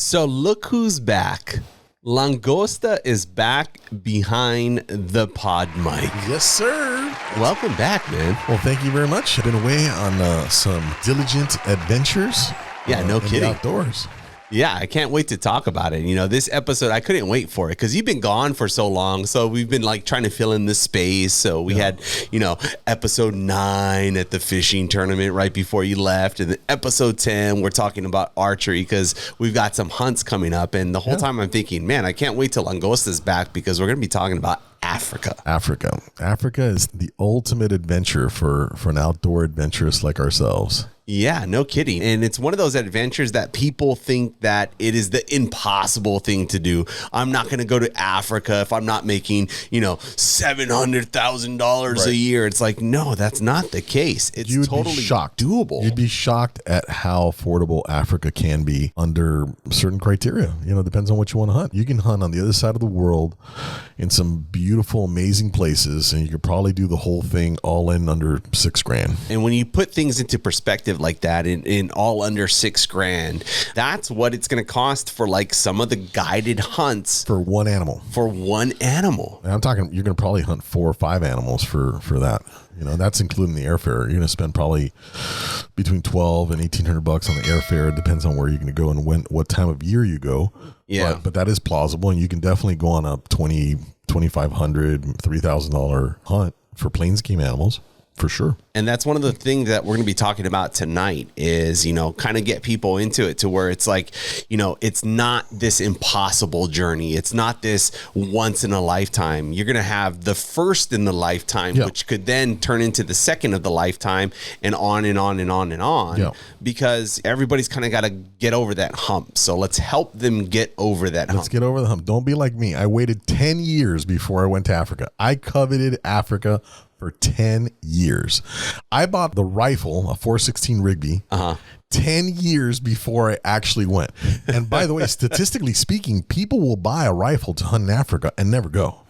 So look who's back. Langosta is back behind the pod mic. Yes, sir. Welcome back, man. Well, thank you very much. I've been away on some diligent adventures. Yeah, no in kidding. the outdoors. Yeah, I can't wait to talk about it. You know, this episode, I couldn't wait for it because you've been gone for so long. So we've been like trying to fill in this space. So we had, episode 9 at the fishing tournament right before you left. And then episode 10, we're talking about archery because we've got some hunts coming up. And the whole time I'm thinking, man, I can't wait till Langosta's back because we're going to be talking about Africa. Africa is the ultimate adventure for an outdoor adventurist like ourselves. Yeah, no kidding. And it's one of those adventures that people think that it is the impossible thing to do. I'm not going to go to Africa if I'm not making, $700,000 a year. It's like, no, that's not the case. It's totally doable. You'd be shocked at how affordable Africa can be under certain criteria. It depends on what you want to hunt. You can hunt on the other side of the world in some beautiful, amazing places, and you could probably do the whole thing all in under $6,000. And when you put things into perspective like that in all under $6,000, that's what it's going to cost for like some of the guided hunts for one animal. And I'm talking, you're going to probably hunt 4 or 5 animals for that. That's including the airfare. You're going to spend probably between $1,200 and $1,800 on the airfare. It depends on where you're going to go and what time of year you go. Yeah, but that is plausible, and you can definitely go on a $2,500, $3,000 hunt for plains game animals. For sure. And that's one of the things that we're going to be talking about tonight is, kind of get people into it to where it's like, it's not this impossible journey. It's not this once in a lifetime. You're going to have the first in the lifetime, which could then turn into the second of the lifetime and on and on and on and on, because everybody's kind of got to get over that hump. So let's help them get over that hump. Let's get over the hump. Don't be like me. I waited 10 years before I went to Africa. I coveted Africa for 10 years. I bought the rifle, a 416 Rigby, 10 years before I actually went. And by the way, statistically speaking, people will buy a rifle to hunt in Africa and never go.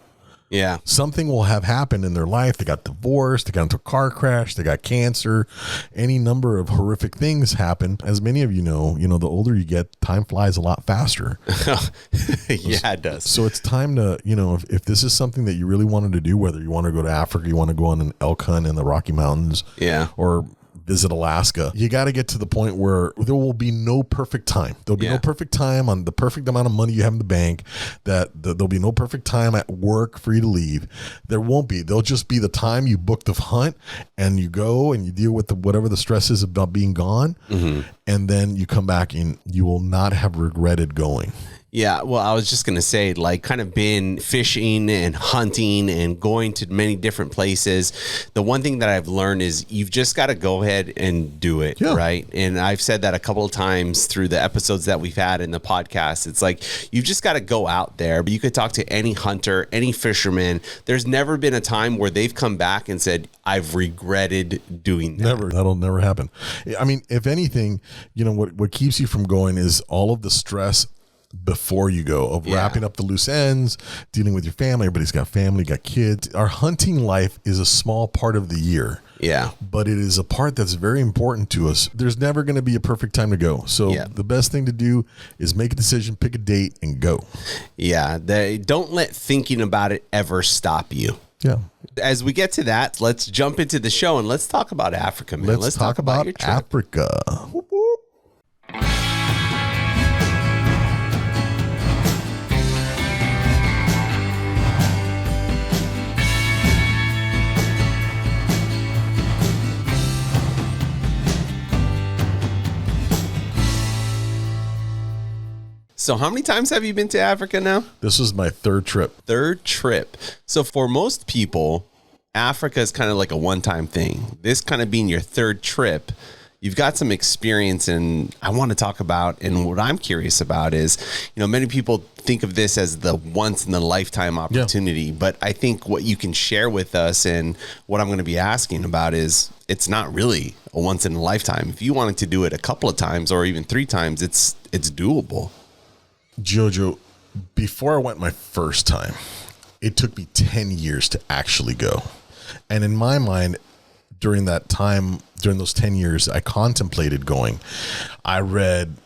Yeah. Something will have happened in their life. They got divorced. They got into a car crash. They got cancer. Any number of horrific things happen. As many of you know, the older you get, time flies a lot faster. Yeah, it does. So it's time to, if this is something that you really wanted to do, whether you want to go to Africa, you want to go on an elk hunt in the Rocky Mountains, or visit Alaska, you got to get to the point where there will be no perfect time. There'll be no perfect time on the perfect amount of money you have in the bank, there'll be no perfect time at work for you to leave. There won't be. There'll just be the time you book the hunt and you go and you deal with whatever the stress is about being gone. Mm-hmm. And then you come back and you will not have regretted going. Yeah, well, I was just going to say, like, kind of been fishing and hunting and going to many different places. The one thing that I've learned is you've just got to go ahead and do it, right? And I've said that a couple of times through the episodes that we've had in the podcast. It's like, you've just got to go out there. But you could talk to any hunter, any fisherman. There's never been a time where they've come back and said, I've regretted doing that. Never. That'll never happen. I mean, if anything, what keeps you from going is all of the stress before you go of wrapping up the loose ends, dealing with your family. Everybody's got family, got kids. Our hunting life is a small part of the year. Yeah. But it is a part that's very important to us. There's never going to be a perfect time to go. So the best thing to do is make a decision, pick a date, and go. Yeah. Don't let thinking about it ever stop you. Yeah. As we get to that, let's jump into the show and let's talk about Africa, man. Let's talk about your trip. Africa. Whoop, whoop. So how many times have you been to Africa now? This is my third trip. So for most people, Africa is kind of like a one-time thing. This kind of being your third trip, you've got some experience, and I want to talk about, and what I'm curious about is, many people think of this as the once in a lifetime opportunity, but I think what you can share with us and what I'm going to be asking about is it's not really a once in a lifetime. If you wanted to do it a couple of times or even 3 times, it's doable. JoJo, before I went my first time, it took me 10 years to actually go. And in my mind, during those 10 years, I contemplated going. I read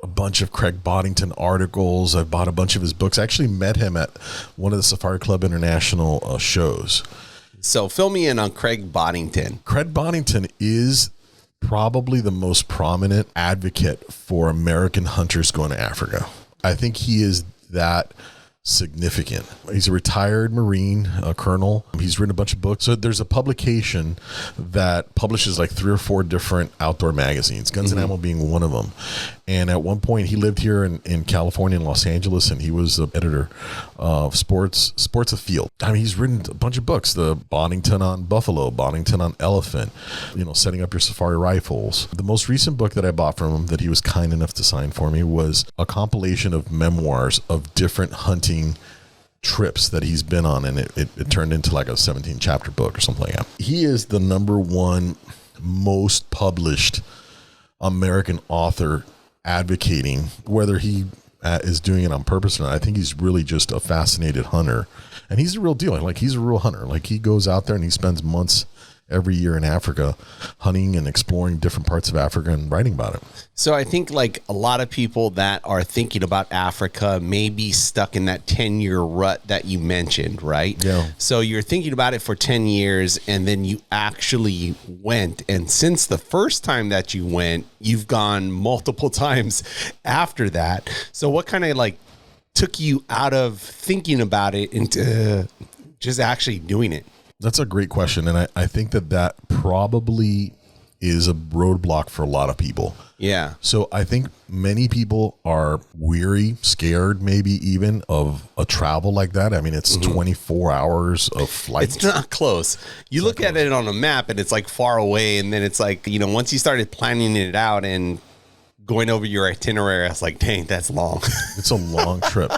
a bunch of Craig Boddington articles. I've bought a bunch of his books. I actually met him at one of the Safari Club International shows. So fill me in on Craig Boddington. Craig Boddington is probably the most prominent advocate for American hunters going to Africa. I think he is that significant. He's a retired Marine colonel. He's written a bunch of books. So there's a publication that publishes like 3 or 4 different outdoor magazines, Guns and Ammo being one of them. And at one point he lived here in California, in Los Angeles, and he was the editor of Sports Afield. I mean, he's written a bunch of books, the Boddington on buffalo, Boddington on elephant, setting up your safari rifles. The most recent book that I bought from him that he was kind enough to sign for me was a compilation of memoirs of different hunting trips that he's been on, and it turned into like a 17 chapter book or something like that. He is the number one most published American author advocating, whether he is doing it on purpose or not. I think he's really just a fascinated hunter, and he's the real deal. Like, he's a real hunter. Like, he goes out there and he spends months every year in Africa hunting and exploring different parts of Africa and writing about it. So I think like a lot of people that are thinking about Africa may be stuck in that 10-year rut that you mentioned, right? Yeah. So you're thinking about it for 10 years and then you actually went. And since the first time that you went, you've gone multiple times after that. So what kind of like took you out of thinking about it into just actually doing it? That's a great question. And I think that probably is a roadblock for a lot of people. Yeah. So I think many people are weary, scared, maybe even of a travel like that. I mean, it's 24 hours of flight. It's not close. You look at it on a map and it's like far away. And then it's like, once you started planning it out and going over your itinerary, I was like, dang, that's long. It's a long trip.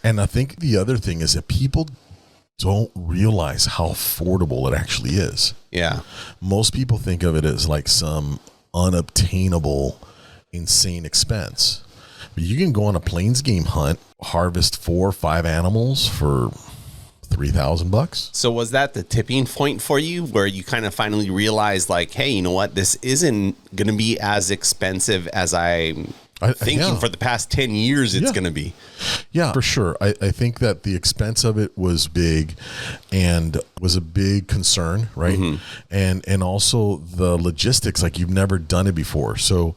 And I think the other thing is that people don't realize how affordable it actually is. Yeah. Most people think of it as like some unobtainable, insane expense. But you can go on a plains game hunt, harvest 4 or 5 animals for $3,000. So was that the tipping point for you where you kind of finally realized like, hey, you know what? This isn't going to be as expensive as I'm thinking for the past 10 years it's going to be. Yeah, for sure. I think that the expense of it was big and was a big concern, right? And also the logistics, like you've never done it before. So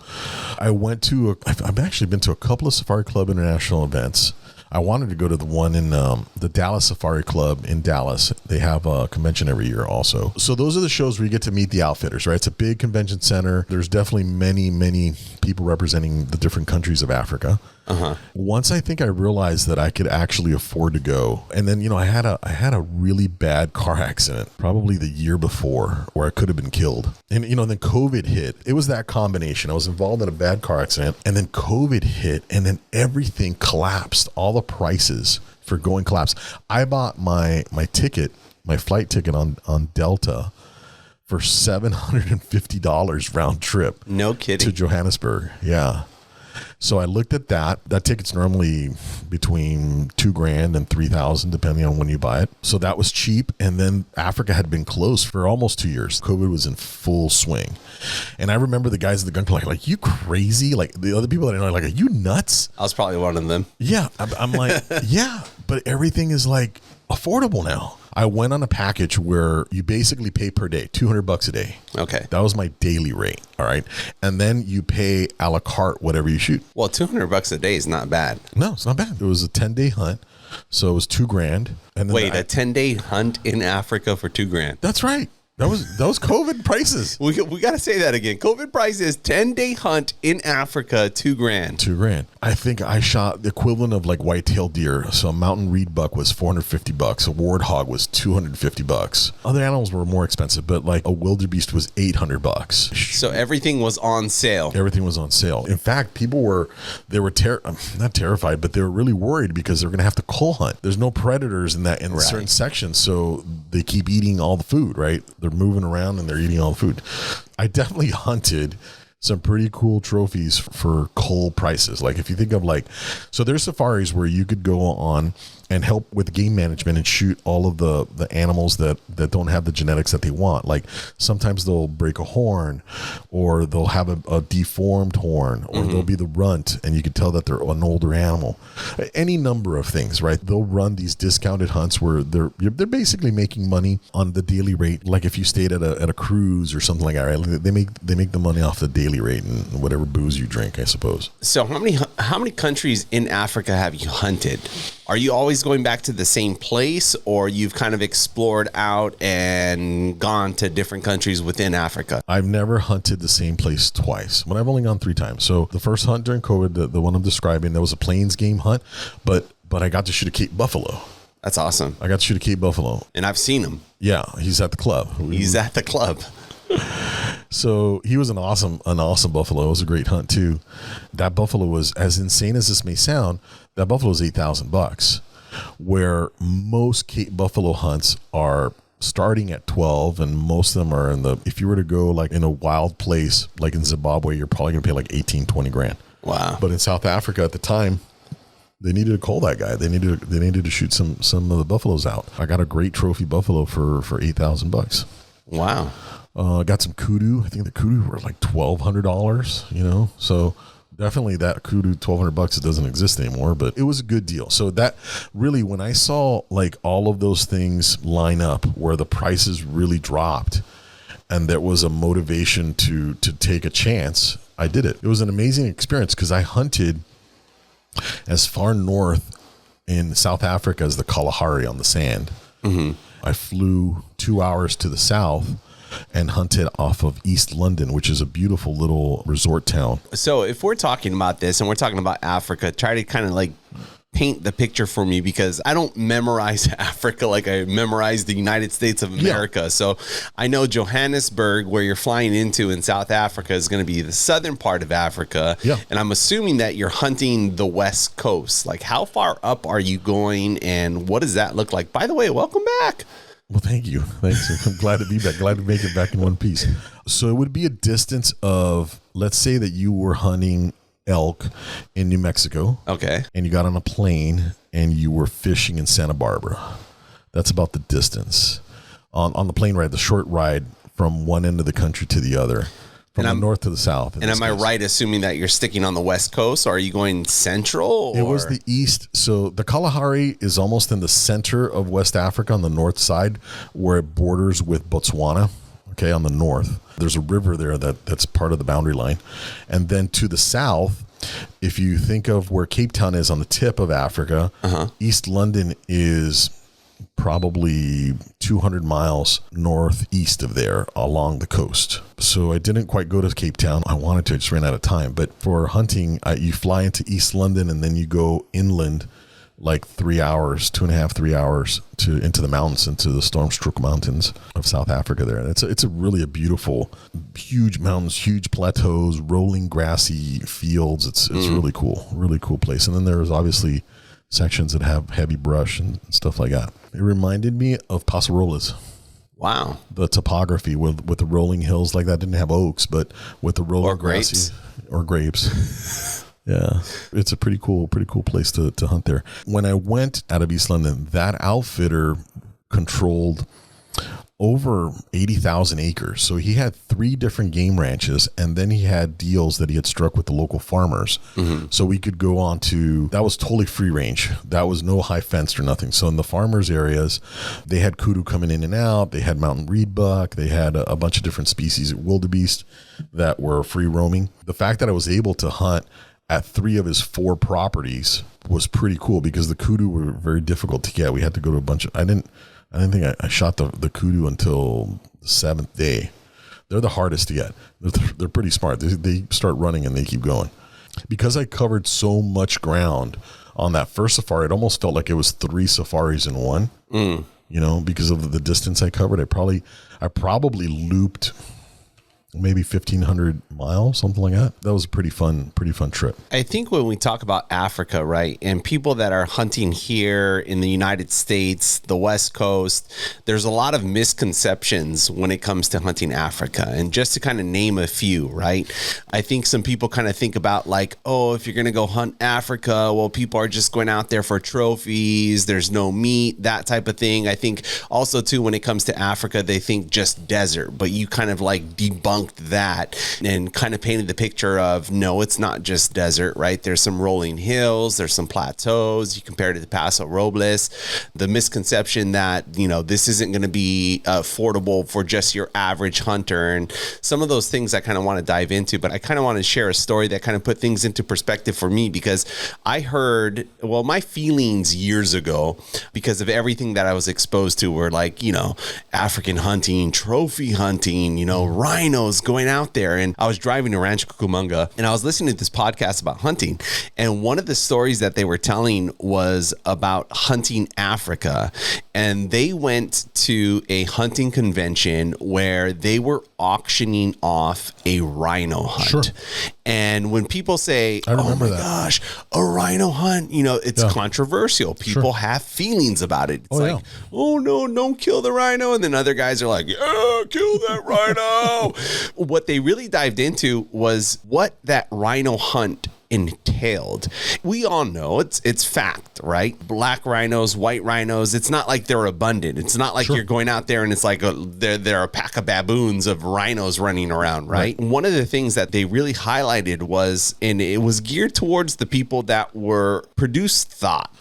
I've actually been to a couple of Safari Club International events. I wanted to go to the one in the Dallas Safari Club in Dallas. They have a convention every year also. So those are the shows where you get to meet the outfitters, right? It's a big convention center. There's definitely many, many people representing the different countries of Africa. Once I think I realized that I could actually afford to go, and then I had a really bad car accident probably the year before where I could have been killed, and then COVID hit. It was that combination. I was involved in a bad car accident, and then COVID hit, and then everything collapsed. All the prices for going collapsed. I bought my flight ticket on Delta for $750 round trip. No kidding. To Johannesburg. Yeah. So I looked at that. That ticket's normally between $2,000 and $3,000, depending on when you buy it. So that was cheap. And then Africa had been closed for almost 2 years. COVID was in full swing. And I remember the guys at the gun club like, you crazy? Like the other people that I know, like, are you nuts? I was probably one of them. Yeah. I'm like, yeah, but everything is like affordable now. I went on a package where you basically pay per day, $200 a day. Okay. That was my daily rate. All right. And then you pay a la carte, whatever you shoot. Well, $200 a day is not bad. No, it's not bad. It was a 10-day hunt. So it was $2,000. And then wait, a 10-day hunt in Africa for $2,000. That's right. That was COVID prices. We got to say that again. COVID prices, 10-day hunt in Africa, $2,000. $2,000. I think I shot the equivalent of like white-tailed deer. So a mountain reed buck was $450. A warthog was $250. Other animals were more expensive, but like a wildebeest was $800. So everything was on sale. Everything was on sale. In fact, people were not terrified, but they were really worried because they're going to have to cull hunt. There's no predators in certain sections, so they keep eating all the food, right? They're moving around and they're eating all the food. I definitely hunted some pretty cool trophies for cull prices. Like if you think of so there's safaris where you could go on and help with game management and shoot all of the animals that don't have the genetics that they want. Like sometimes they'll break a horn, or they'll have a deformed horn, or they'll be the runt, and you can tell that they're an older animal. Any number of things, right? They'll run these discounted hunts where they're basically making money on the daily rate. Like if you stayed at a cruise or something like that, right? They make the money off the daily rate and whatever booze you drink, I suppose. So how many countries in Africa have you hunted? Are you always going back to the same place, or you've kind of explored out and gone to different countries within Africa? I've never hunted the same place twice, but I've only gone 3 times. So the first hunt during COVID, the one I'm describing, that was a plains game hunt, but I got to shoot a Cape buffalo. That's awesome. I got to shoot a Cape buffalo. And I've seen him. Yeah, he's at the club. He's at the club. So he was an awesome buffalo. It was a great hunt too. That buffalo was, as insane as this may sound, that buffalo was $8,000, where most Cape buffalo hunts are starting at 12, and most of them are if you were to go like in a wild place, like in Zimbabwe, you're probably gonna pay like 18, 20 grand. Wow. But in South Africa at the time, they needed to call that guy. They needed to shoot some of the buffaloes out. I got a great trophy buffalo for $8,000. Wow. Got some kudu. I think the kudu were like $1,200, so definitely that kudu $1,200, it doesn't exist anymore, but it was a good deal. So that really, when I saw like all of those things line up where the prices really dropped and there was a motivation to take a chance, I did it. It was an amazing experience because I hunted as far north in South Africa as the Kalahari on the sand. I flew 2 hours to the south and hunted off of East London, which is a beautiful little resort town. So if we're talking about this and we're talking about Africa, try to kind of like paint the picture for me, because I don't memorize Africa like I memorize the United States of America. Yeah. So I know Johannesburg, where you're flying into in South Africa, is going to be the southern part of Africa. Yeah. And I'm assuming that you're hunting the West Coast. Like, how far up are you going, and what does that look like? By the way, welcome back. Well, thank you. Thanks. I'm glad to be back. Glad to make it back in one piece. So it would be a distance of, let's say that you were hunting elk in New Mexico. Okay. And you got on a plane and you were fishing in Santa Barbara. That's about the distance. On the plane ride, the short ride from one end of the country to the other. From the north to the south. And am I right assuming that you're sticking on the West Coast, or are you going central? It was the east. So the Kalahari is almost in the center of West Africa on the north side, where it borders with Botswana. Okay, on the north. There's a river there that's part of the boundary line. And then to the south, if you think of where Cape Town is on the tip of Africa, East London is probably 200 miles northeast of there along the coast. So I didn't quite go to Cape Town. I wanted to, I just ran out of time. But for hunting, you fly into East London and then you go inland like 3 hours, 2.5, 3 hours into the mountains, into the Stormstroke Mountains of South Africa there. And it's a really beautiful, huge mountains, huge plateaus, rolling grassy fields. It's really cool place. And then there's obviously sections that have heavy brush and stuff like that. It reminded me of Paso Robles. Wow. The topography with the rolling hills like that. Didn't have oaks, but with the rolling grassy or grapes. Yeah, it's a pretty cool place to hunt there. When I went out of East London, that outfitter controlled over 80,000 acres. So he had 3 different game ranches, and then he had deals that he had struck with the local farmers. So we could go on to, that was totally free range. That was no high fenced or nothing. So in the farmers areas, they had kudu coming in and out. They had mountain reed buck. They had a bunch of different species of wildebeest that were free roaming. The fact that I was able to hunt at 3 of his 4 properties was pretty cool, because the kudu were very difficult to get. We had to go to a bunch of, I didn't think I shot the kudu until the 7th day. They're the hardest to get. They're pretty smart. They start running and they keep going. Because I covered so much ground on that first safari, it almost felt like it was 3 safaris in one. Because of the distance I covered. I probably looped maybe 1,500 miles, something like that. That was a pretty fun trip. I think when we talk about Africa, right, and people that are hunting here in the United States, the West Coast, there's a lot of misconceptions when it comes to hunting Africa. And just to kind of name a few, right, I think some people kind of think about like, oh, if you're going to go hunt Africa, well, people are just going out there for trophies. There's no meat, that type of thing. I think also, too, when it comes to Africa, they think just desert, but you kind of like debunked that and kind of painted the picture of, no, it's not just desert, right? There's some rolling hills, there's some plateaus. You compare it to the Paso Robles, the misconception that, you know, this isn't going to be affordable for just your average hunter. And some of those things I kind of want to dive into, but I kind of want to share a story that kind of put things into perspective for me, because I heard, well, my feelings years ago, because of everything that I was exposed to, were like, you know, African hunting, trophy hunting, you know, rhinos going out there. And I was driving to Rancho Cucamonga and I was listening to this podcast about hunting. And one of the stories that they were telling was about hunting Africa. And they went to a hunting convention where they were auctioning off a rhino hunt. Sure. And when people say, I remember that. Gosh, a rhino hunt, you know, it's controversial. People have feelings about it. It's like, oh no, don't kill the rhino. And then other guys are like, yeah, kill that rhino. What they really dived into was what that rhino hunt entailed. We all know it's fact, right? Black rhinos, white rhinos, it's not like they're abundant. It's not like you're going out there and it's like there are a pack of baboons of rhinos running around, right? One of the things that they really highlighted was, and it was geared towards the people that were produced thought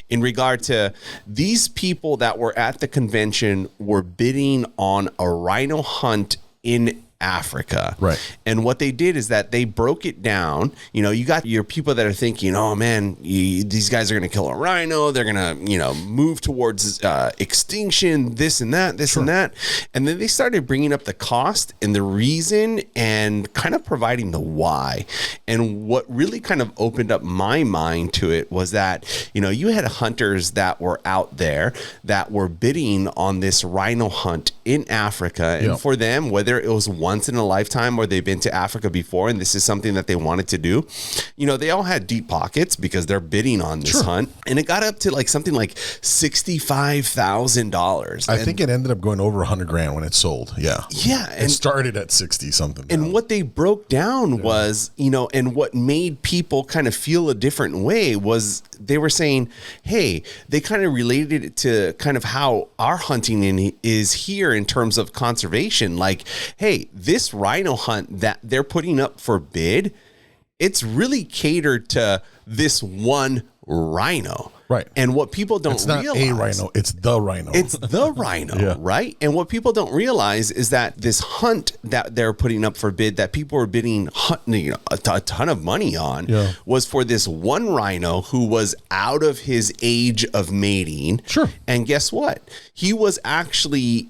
in regard to these people that were at the convention were bidding on a rhino hunt in Africa. Right. And what they did is that they broke it down. You know, you got your people that are thinking, oh man, these guys are going to kill a rhino. They're going to, you know, move towards extinction, this and that, and that. And then they started bringing up the cost and the reason and kind of providing the why. And what really kind of opened up my mind to it was that, you know, you had hunters that were out there that were bidding on this rhino hunt in Africa. And for them, whether it was once in a lifetime or they've been to Africa before and this is something that they wanted to do, you know, they all had deep pockets because they're bidding on this hunt. And it got up to like something like $65,000. I think it ended up going over 100 grand when it sold. Yeah. Yeah. And it started at 60 something. And what they broke down was, you know, and what made people kind of feel a different way was they were saying, hey, they kind of related it to kind of how our hunting is here in terms of conservation. Like, hey, this rhino hunt that they're putting up for bid, it's really catered to this one rhino. Right. And what people don't realize. It's not a rhino, it's the rhino. It's the rhino, right? And what people don't realize is that this hunt that they're putting up for bid, that people were bidding a ton of money on, was for this one rhino who was out of his age of mating. Sure. And guess what? He was actually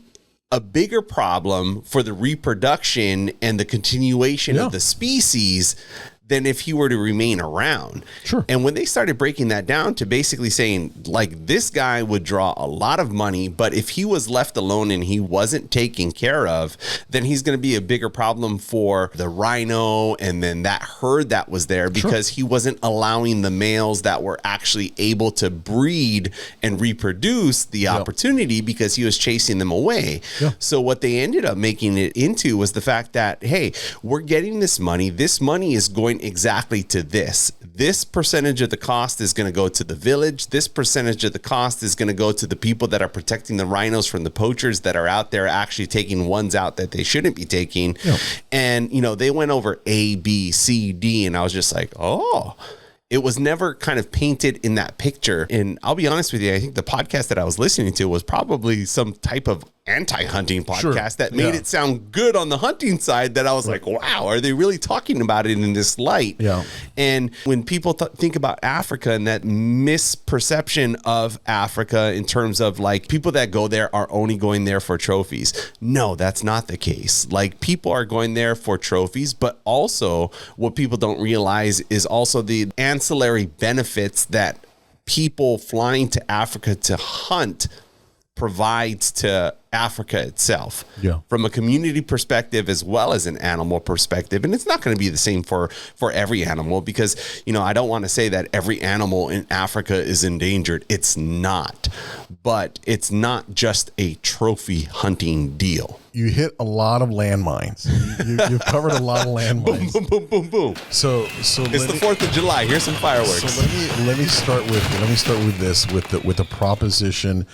a bigger problem for the reproduction and the continuation of the species than if he were to remain around. Sure. And when they started breaking that down to basically saying, like, this guy would draw a lot of money, but if he was left alone and he wasn't taken care of, then he's going to be a bigger problem for the rhino and then that herd that was there, because he wasn't allowing the males that were actually able to breed and reproduce the opportunity because he was chasing them away. So what they ended up making it into was the fact that, hey, we're getting this money is going exactly to this percentage of the cost is going to go to the village. This percentage of the cost is going to go to the people that are protecting the rhinos from the poachers that are out there actually taking ones out that they shouldn't be taking. And, you know, they went over A, B, C, D, and I was just like, oh, it was never kind of painted in that picture. And I'll be honest with you, I think the podcast that I was listening to was probably some type of anti-hunting podcast that made it sound good on the hunting side, that I was like, wow, are they really talking about it in this light? And when people think about Africa and that misperception of Africa in terms of like people that go there are only going there for trophies. No, that's not the case. Like, people are going there for trophies, but also what people don't realize is also the ancillary benefits that people flying to Africa to hunt provides to Africa itself, yeah, from a community perspective as well as an animal perspective. And it's not going to be the same for every animal, because, you know, I don't want to say that every animal in Africa is endangered. It's not, but it's not just a trophy hunting deal. You hit a lot of landmines. You've covered a lot of landmines. Boom, boom, boom, boom, boom. So it's the 4th of July. Here's some fireworks. So let me start with this with the proposition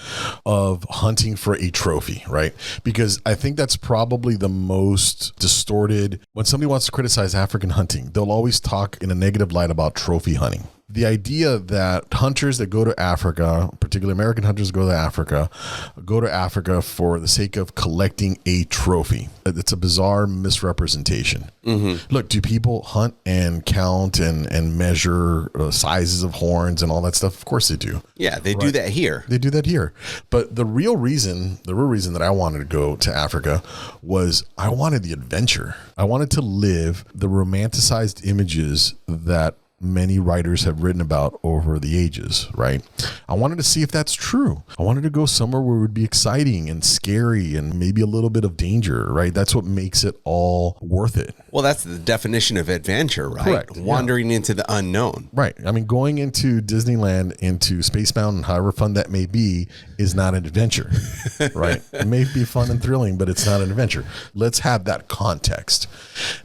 of hunting for a trophy, right? Because I think that's probably the most distorted. When somebody wants to criticize African hunting, they'll always talk in a negative light about trophy hunting. The idea that hunters that go to Africa, particularly American hunters go to Africa for the sake of collecting a trophy. It's a bizarre misrepresentation. Mm-hmm. Look, do people hunt and count and measure sizes of horns and all that stuff? Of course they do. Yeah, they do that here. They do that here. But the real reason that I wanted to go to Africa was I wanted the adventure. I wanted to live the romanticized images that many writers have written about over the ages, right? I wanted to see if that's true. I wanted to go somewhere where it would be exciting and scary and maybe a little bit of danger, right? That's what makes it all worth it. Well, that's the definition of adventure, right? Correct. Wandering into the unknown. Right. I mean, going into Disneyland, into Space Mountain, however fun that may be, is not an adventure, right? It may be fun and thrilling, but it's not an adventure. Let's have that context.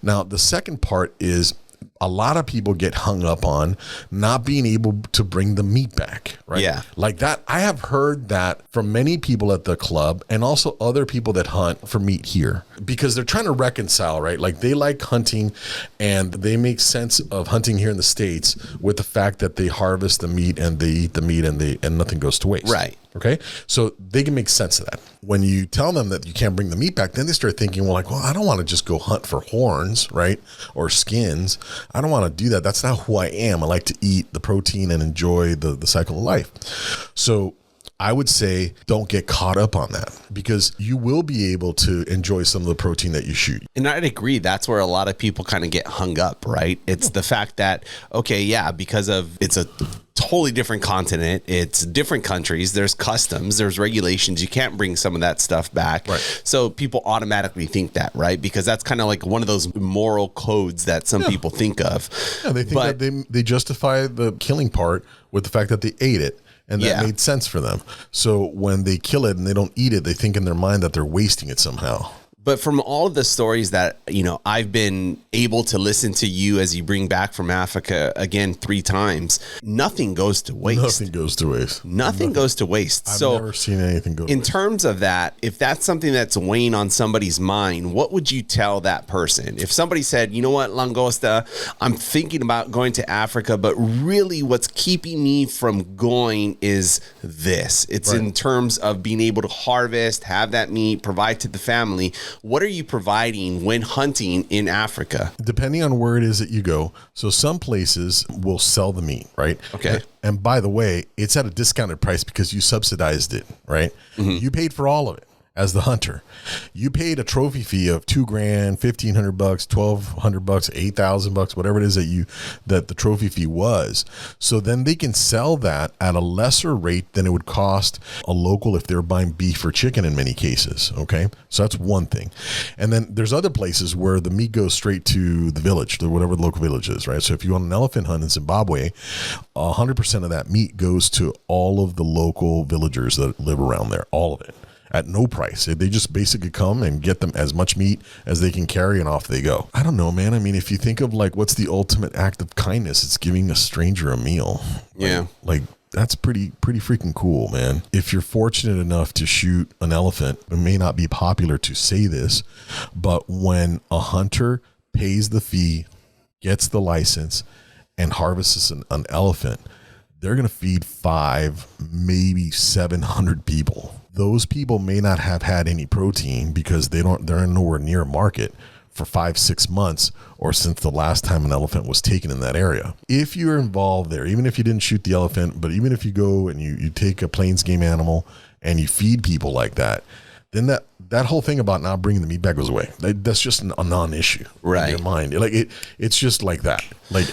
Now, the second part is a lot of people get hung up on not being able to bring the meat back, right? Yeah. Like that. I have heard that from many people at the club and also other people that hunt for meat here, because they're trying to reconcile, right? Like they like hunting and they make sense of hunting here in the States with the fact that they harvest the meat and they eat the meat and nothing goes to waste. Right. Okay. So they can make sense of that. When you tell them that you can't bring the meat back, then they start thinking, well, I don't want to just go hunt for horns, right? Or skins. I don't want to do that. That's not who I am. I like to eat the protein and enjoy the cycle of life. So I would say don't get caught up on that, because you will be able to enjoy some of the protein that you shoot. And I'd agree. That's where a lot of people kind of get hung up, right? It's the fact that, okay, yeah, because of it's a totally different continent. It's different countries. There's customs, there's regulations. You can't bring some of that stuff back. Right. So people automatically think that, right? Because that's kind of like one of those moral codes that some people think of. Yeah, they think that they justify the killing part with the fact that they ate it. And that made sense for them. So when they kill it and they don't eat it, they think in their mind that they're wasting it somehow. But from all of the stories that, you know, I've been able to listen to you as you bring back from Africa again 3 times, nothing goes to waste. Nothing goes to waste. Nothing goes to waste. I've never seen anything go to waste. In terms of that, if that's something that's weighing on somebody's mind, what would you tell that person? If somebody said, you know what, Langosta, I'm thinking about going to Africa, but really what's keeping me from going is this. It's in terms of being able to harvest, have that meat, provide to the family. What are you providing when hunting in Africa? Depending on where it is that you go. So some places will sell the meat, right? Okay. And by the way, it's at a discounted price because you subsidized it, right? Mm-hmm. You paid for all of it as the hunter. You paid a trophy fee of $2,000, $1,500, $1,200, $8,000, whatever it is that the trophy fee was. So then they can sell that at a lesser rate than it would cost a local if they're buying beef or chicken in many cases. Okay. So that's one thing. And then there's other places where the meat goes straight to the village, to whatever the local village is, right? So if you want an elephant hunt in Zimbabwe, 100% of that meat goes to all of the local villagers that live around there, all of it, at no price. They just basically come and get them as much meat as they can carry and off they go. I don't know, man. I mean, if you think of like what's the ultimate act of kindness, it's giving a stranger a meal. Yeah. Like that's pretty freaking cool, man. If you're fortunate enough to shoot an elephant, it may not be popular to say this, but when a hunter pays the fee, gets the license, and harvests an elephant, they're going to feed 500, maybe 700 people. Those people may not have had any protein because they're nowhere near a market for 5-6 months or since the last time an elephant was taken in that area. If you're involved there, even if you didn't shoot the elephant, but even if you go and you take a plains game animal and you feed people like that, then that whole thing about not bringing the meat back goes away. That's just a non-issue right in your mind. Like it's just like that. Like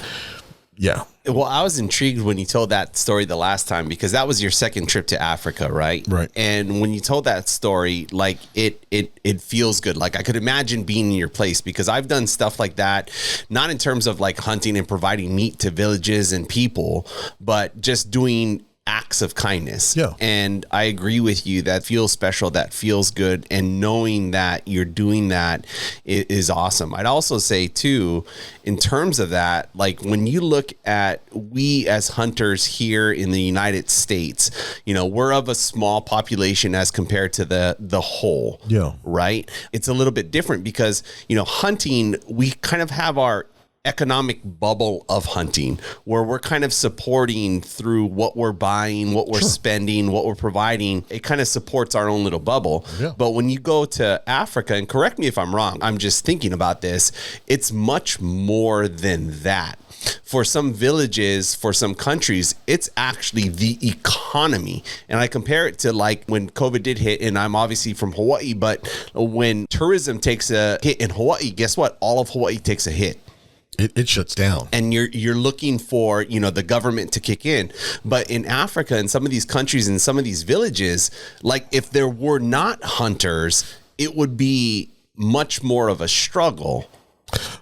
Yeah. Well, I was intrigued when you told that story the last time, because that was your second trip to Africa, right? Right. And when you told that story, like it feels good. Like I could imagine being in your place, because I've done stuff like that, not in terms of like hunting and providing meat to villages and people, but just doing acts of kindness. Yeah. And I agree with you. That feels special. That feels good. And knowing that you're doing that is awesome. I'd also say too, in terms of that, like when you look at we as hunters here in the United States, you know, we're of a small population as compared to the whole. Yeah. Right. It's a little bit different because, you know, hunting, we kind of have our economic bubble of hunting where we're kind of supporting through what we're buying, what we're spending, what we're providing. It kind of supports our own little bubble. Yeah. But when you go to Africa, and correct me if I'm wrong, I'm just thinking about this, it's much more than that. For some villages, for some countries, it's actually the economy. And I compare it to like when COVID did hit, and I'm obviously from Hawaii, but when tourism takes a hit in Hawaii, guess what? All of Hawaii takes a hit. It shuts down, and you're looking for, you know, the government to kick in. But in Africa, in some of these countries, in some of these villages, like if there were not hunters, it would be much more of a struggle.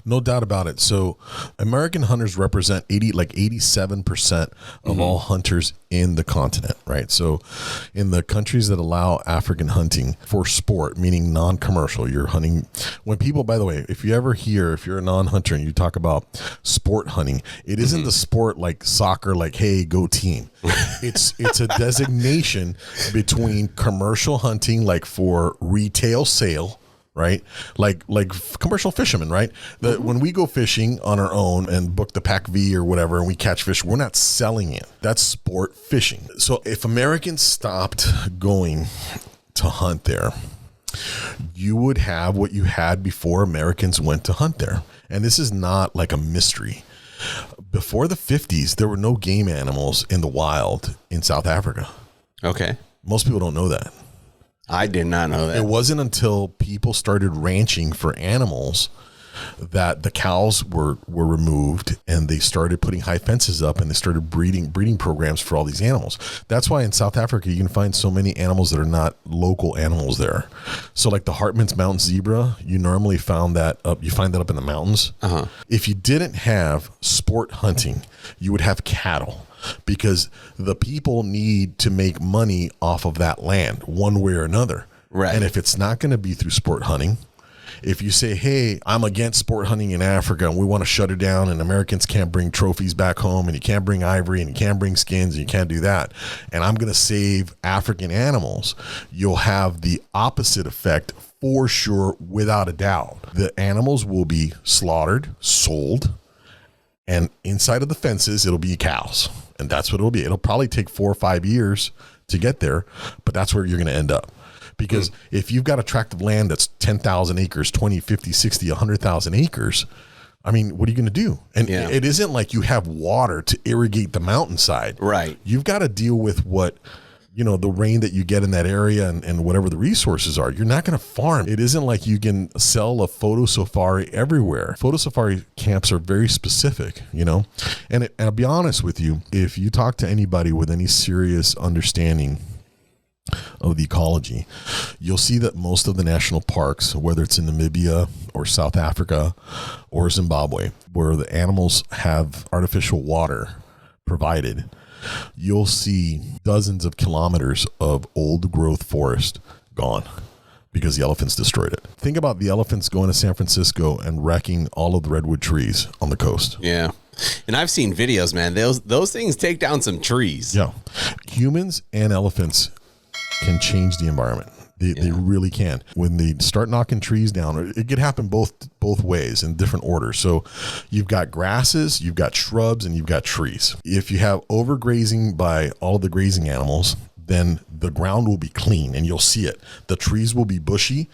No doubt about it. So American hunters represent 87% of all hunters in the continent, right? So in the countries that allow African hunting for sport, meaning non-commercial, you're hunting. When people, by the way, if you're a non-hunter and you talk about sport hunting, it isn't the sport like soccer, like, hey, go team. It's a designation between commercial hunting, like for retail sale, right? Like commercial fishermen, right? When we go fishing on our own and book the Pac V or whatever, and we catch fish, we're not selling it. That's sport fishing. So if Americans stopped going to hunt there, you would have what you had before Americans went to hunt there. And this is not like a mystery. Before the 50s, there were no game animals in the wild in South Africa. Okay. Most people don't know that. I did not know that. It wasn't until people started ranching for animals that the cows were removed, and they started putting high fences up, and they started breeding programs for all these animals. That's why in South Africa you can find so many animals that are not local animals there. So like the Hartman's mountain zebra, you normally find that up in the mountains. If you didn't have sport hunting, you would have cattle, because the people need to make money off of that land one way or another. Right. And if it's not going to be through sport hunting, if you say, hey, I'm against sport hunting in Africa and we want to shut it down, and Americans can't bring trophies back home, and you can't bring ivory, and you can't bring skins, and you can't do that, and I'm going to save African animals, you'll have the opposite effect for sure, without a doubt. The animals will be slaughtered, sold, and inside of the fences, it'll be cows. And that's what it'll be. It'll probably take 4 or 5 years to get there, but that's where you're going to end up. Because if you've got a tract of land that's 10,000 acres, 20, 50, 60, 100,000 acres, I mean, what are you going to do? And it isn't like you have water to irrigate the mountainside. Right. You've got to deal with what, you know, the rain that you get in that area and whatever the resources are. You're not going to farm. It isn't like you can sell a photo safari everywhere. Photo safari camps are very specific, you know, and I'll be honest with you. If you talk to anybody with any serious understanding of the ecology, you'll see that most of the national parks, whether it's in Namibia or South Africa or Zimbabwe, where the animals have artificial water provided, you'll see dozens of kilometers of old growth forest gone because the elephants destroyed it. Think about the elephants going to San Francisco and wrecking all of the redwood trees on the coast. Yeah. And I've seen videos, man. Those things take down some trees. Yeah. Humans and elephants can change the environment. They really can. When they start knocking trees down, it could happen both ways in different orders. So you've got grasses, you've got shrubs, and you've got trees. If you have overgrazing by all of the grazing animals, then the ground will be clean, and you'll see it. The trees will be bushy,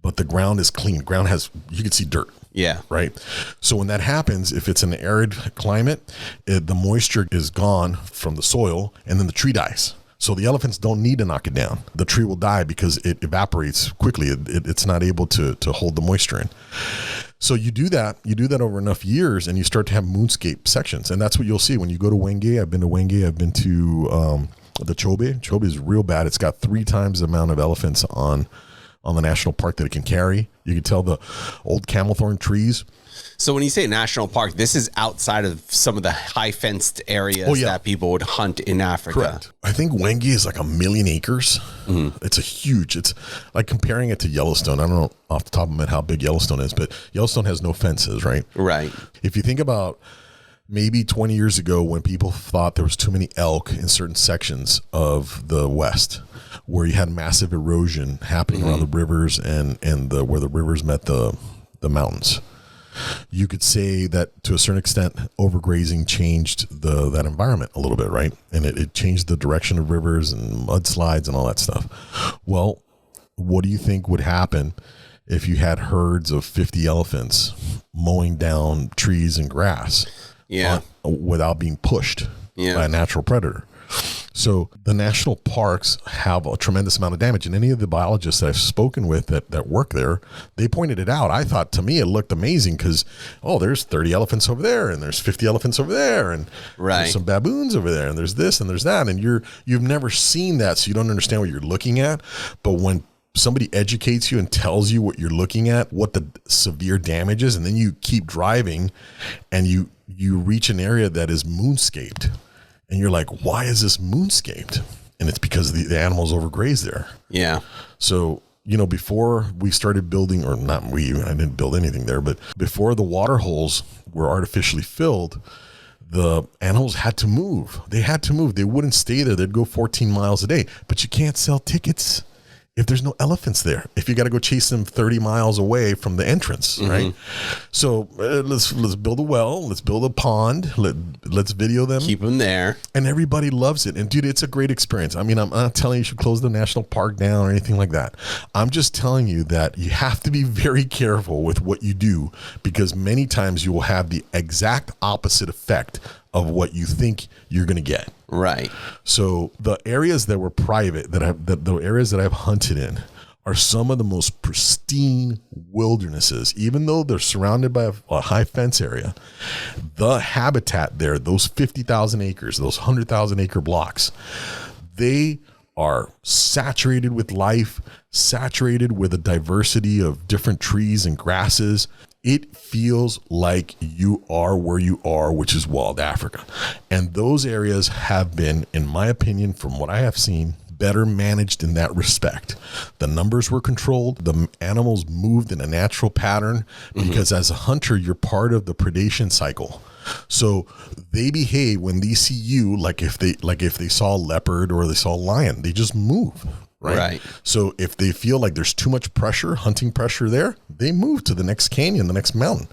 but the ground is clean. Ground has, you can see dirt. Yeah. Right. So when that happens, if it's an arid climate, the moisture is gone from the soil, and then the tree dies. So the elephants don't need to knock it down. The tree will die because it evaporates quickly. It's not able to hold the moisture in. So you do that over enough years, and you start to have moonscape sections, and that's what you'll see when you go to Wenge. I've been to Wenge. I've been to the Chobe. Chobe is real bad. It's got 3 times the amount of elephants on the national park that it can carry. You can tell the old camel thorn trees. So when you say national park, this is outside of some of the high fenced areas that people would hunt in Africa. Correct. I think Wenge is like 1 million acres. Mm-hmm. It's like comparing it to Yellowstone. I don't know off the top of my head how big Yellowstone is, but Yellowstone has no fences, right? Right. If you think about maybe 20 years ago when people thought there was too many elk in certain sections of the West, where you had massive erosion happening around the rivers and where the rivers met the mountains. You could say that to a certain extent, overgrazing changed that environment a little bit, right? And it changed the direction of rivers and mudslides and all that stuff. Well, what do you think would happen if you had herds of 50 elephants mowing down trees and grass without being pushed by a natural predator? So the national parks have a tremendous amount of damage, and any of the biologists that I've spoken with that work there, they pointed it out. I thought, to me, it looked amazing because, there's 30 elephants over there, and there's 50 elephants over there, and there's some baboons over there, and there's this and there's that, and you've never seen that, so you don't understand what you're looking at. But when somebody educates you and tells you what you're looking at, what the severe damage is, and then you keep driving, and you reach an area that is moonscaped. And you're like, why is this moonscaped? And it's because the animals overgraze there. Yeah. So, before we started building, or not I didn't build anything there, but before the water holes were artificially filled, the animals had to move. They had to move. They wouldn't stay there. They'd go 14 miles a day. But you can't sell tickets if there's no elephants there, if you got to go chase them 30 miles away from the entrance, right? So let's build a well, let's build a pond, let's video them. Keep them there. And everybody loves it. And dude, it's a great experience. I mean, I'm not telling you should close the national park down or anything like that. I'm just telling you that you have to be very careful with what you do, because many times you will have the exact opposite effect of what you think you're going to get. Right. So the areas that were private, the areas that I've hunted in, are some of the most pristine wildernesses. Even though they're surrounded by a high fence area, the habitat there, those 50,000 acres, those 100,000 acre blocks, they are saturated with life, saturated with a diversity of different trees and grasses. It feels like you are where you are, which is wild Africa. And those areas have been, in my opinion, from what I have seen, better managed in that respect. The numbers were controlled. The animals moved in a natural pattern because as a hunter, you're part of the predation cycle. So they behave when they see you like if they saw a leopard or they saw a lion, they just move. Right. So if they feel like there's too much pressure, hunting pressure there, they move to the next canyon, the next mountain.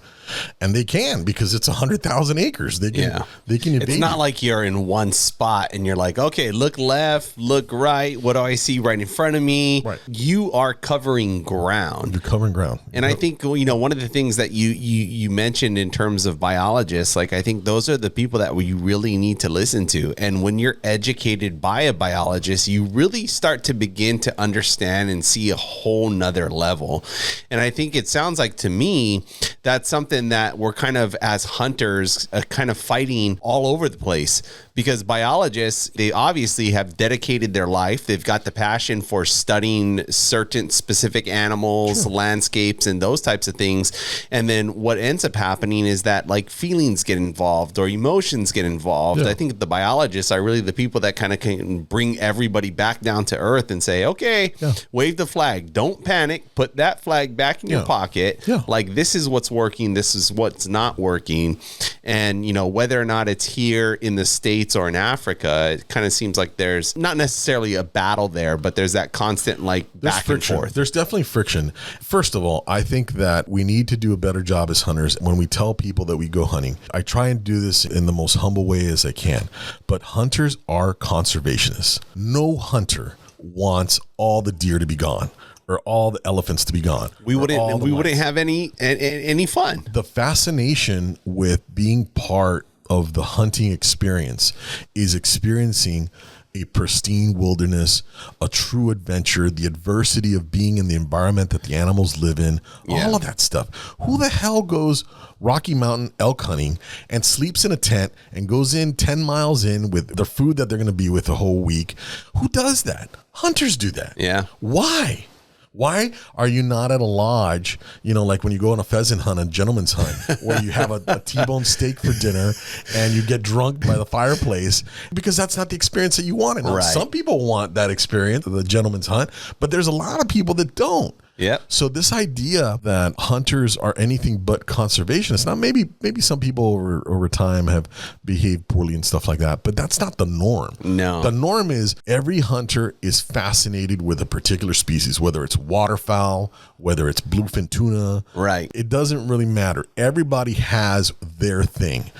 And they can, because it's 100,000 acres. They can invade. It's not like you're in one spot and you're like, okay, look left, look right. What do I see right in front of me? Right. You are covering ground. You're covering ground. And I think, one of the things that you mentioned in terms of biologists, like I think those are the people that we really need to listen to. And when you're educated by a biologist, you really start to begin to understand and see a whole nother level. And I think it sounds like to me, that's something that we're kind of, as hunters, kind of fighting all over the place, because biologists, they obviously have dedicated their life. They've got the passion for studying certain specific animals, landscapes, and those types of things. And then what ends up happening is that like feelings get involved or emotions get involved. I think the biologists are really the people that kind of can bring everybody back down to earth and say, okay, wave the flag. Don't panic. Put that flag back in your pocket. Like, this is what's working. This is what's not working. And, whether or not it's here in the States or in Africa, it kind of seems like there's not necessarily a battle there, but there's that constant back and forth. There's definitely friction. First of all, I think that we need to do a better job as hunters when we tell people that we go hunting. I try and do this in the most humble way as I can, but hunters are conservationists. No hunter wants all the deer to be gone or all the elephants to be gone. We wouldn't have any fun. The fascination with being part of the hunting experience is experiencing a pristine wilderness, a true adventure, the adversity of being in the environment that the animals live in, all of that stuff. Who the hell goes Rocky Mountain elk hunting and sleeps in a tent and goes in 10 miles in with the food that they're going to be with the whole week? Who does that? Hunters do that. Yeah. Why? Why are you not at a lodge, like when you go on a pheasant hunt, a gentleman's hunt, where you have a T-bone steak for dinner and you get drunk by the fireplace? Because that's not the experience that you want. Now, some people want that experience, the gentleman's hunt, but there's a lot of people that don't. Yeah. So this idea that hunters are anything but conservationists, now maybe some people over time have behaved poorly and stuff like that, but that's not the norm. No. The norm is every hunter is fascinated with a particular species, whether it's waterfowl, whether it's bluefin tuna. Right. It doesn't really matter. Everybody has their thing.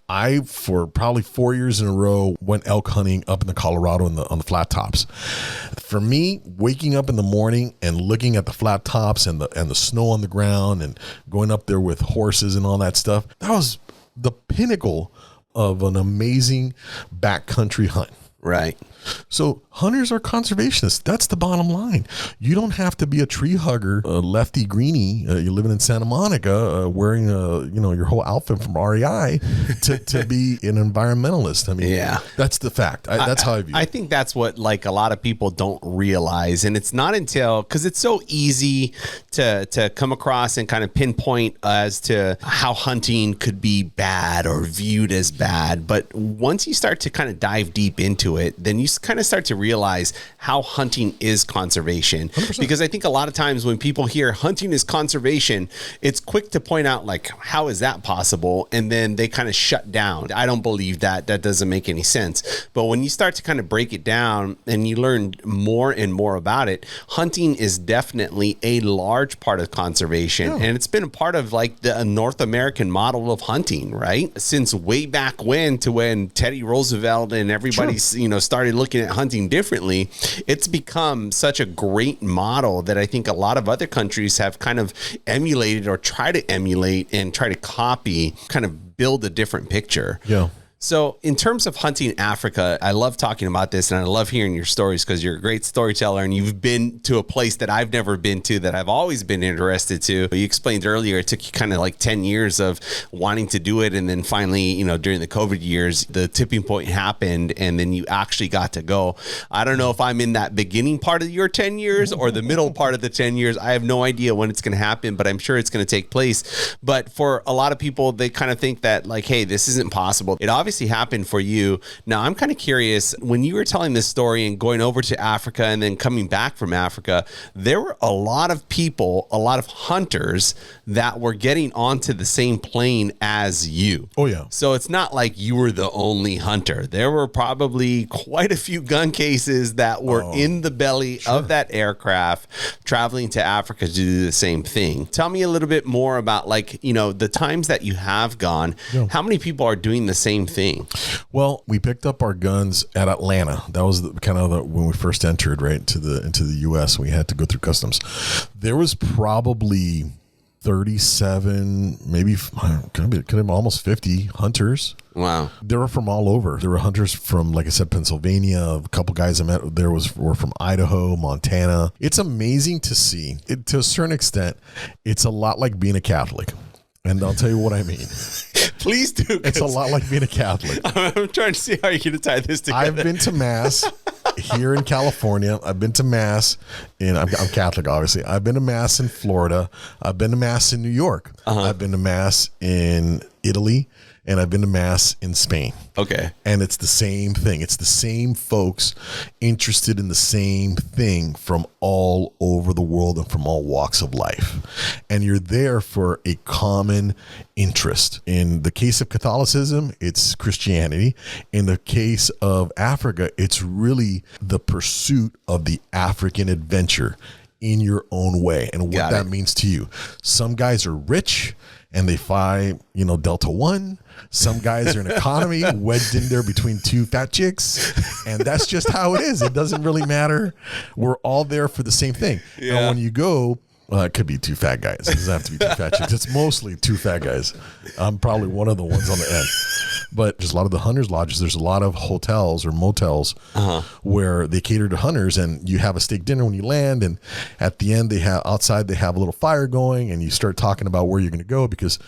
I, for probably 4 years in a row, went elk hunting up in the Colorado on the flat tops. For me, waking up in the morning and looking at the flat tops and the snow on the ground and going up there with horses and all that stuff, that was the pinnacle of an amazing backcountry hunt. Right. So hunters are conservationists. That's the bottom line. You don't have to be a tree hugger, a lefty greenie. You're living in Santa Monica, wearing your whole outfit from REI to be an environmentalist. I mean, that's the fact. That's how I view it. I think that's what a lot of people don't realize, and it's not until because it's so easy to come across and kind of pinpoint as to how hunting could be bad or viewed as bad. But once you start to kind of dive deep into it, then you kind of start to realize how hunting is conservation. 100%. Because I think a lot of times when people hear hunting is conservation, it's quick to point out how is that possible? And then they kind of shut down. I don't believe that. That doesn't make any sense. But when you start to kind of break it down and you learn more and more about it, hunting is definitely a large part of conservation. And it's been a part of the North American model of hunting, right? Since way back when Teddy Roosevelt and everybody, started looking at hunting differently, it's become such a great model that I think a lot of other countries have kind of emulated or try to emulate and try to copy, kind of build a different picture. Yeah. So in terms of hunting Africa, I love talking about this and I love hearing your stories because you're a great storyteller and you've been to a place that I've never been to that I've always been interested to. You explained earlier, it took you kind of 10 years of wanting to do it. And then finally, during the COVID years, the tipping point happened and then you actually got to go. I don't know if I'm in that beginning part of your 10 years or the middle part of the 10 years. I have no idea when it's going to happen, but I'm sure it's going to take place. But for a lot of people, they kind of think that hey, this isn't possible. It obviously happened for you. Now, I'm kind of curious, when you were telling this story and going over to Africa and then coming back from Africa, there were a lot of people, a lot of hunters that were getting onto the same plane as you. Oh, yeah. So it's not like you were the only hunter. There were probably quite a few gun cases that were in the belly of that aircraft traveling to Africa to do the same thing. Tell me a little bit more about the times that you have gone. How many people are doing the same thing? Well, we picked up our guns at Atlanta. That was when we first entered into the U.S. We had to go through customs. There was probably 37, maybe could have been almost 50 hunters. Wow. They were from all over. There were hunters from, like I said, Pennsylvania. A couple guys I met there were from Idaho, Montana. It's amazing to see. To a certain extent, it's a lot like being a Catholic. And I'll tell you what I mean. Please do. It's a lot like being a Catholic. I'm trying to see how you're going to tie this together. I've been to Mass here in California. I've been to Mass I'm Catholic, obviously. I've been to Mass in Florida. I've been to Mass in New York. I've been to Mass in Italy. And I've been to Mass in Spain. Okay. And it's the same thing. It's the same folks interested in the same thing from all over the world and from all walks of life. And you're there for a common interest. In the case of Catholicism, it's Christianity. In the case of Africa, it's really the pursuit of the African adventure in your own way and what that means to you. Some guys are rich and they fly, Delta One. Some guys are in economy, wedged in there between two fat chicks. And that's just how it is. It doesn't really matter. We're all there for the same thing. Yeah. And when you go, it could be two fat guys. It doesn't have to be two fat chicks. It's mostly two fat guys. I'm probably one of the ones on the end. But there's a lot of the hunters lodges. There's a lot of hotels or motels where they cater to hunters, and you have a steak dinner when you land. And at the end, they have a little fire going, and you start talking about where you're going to go, because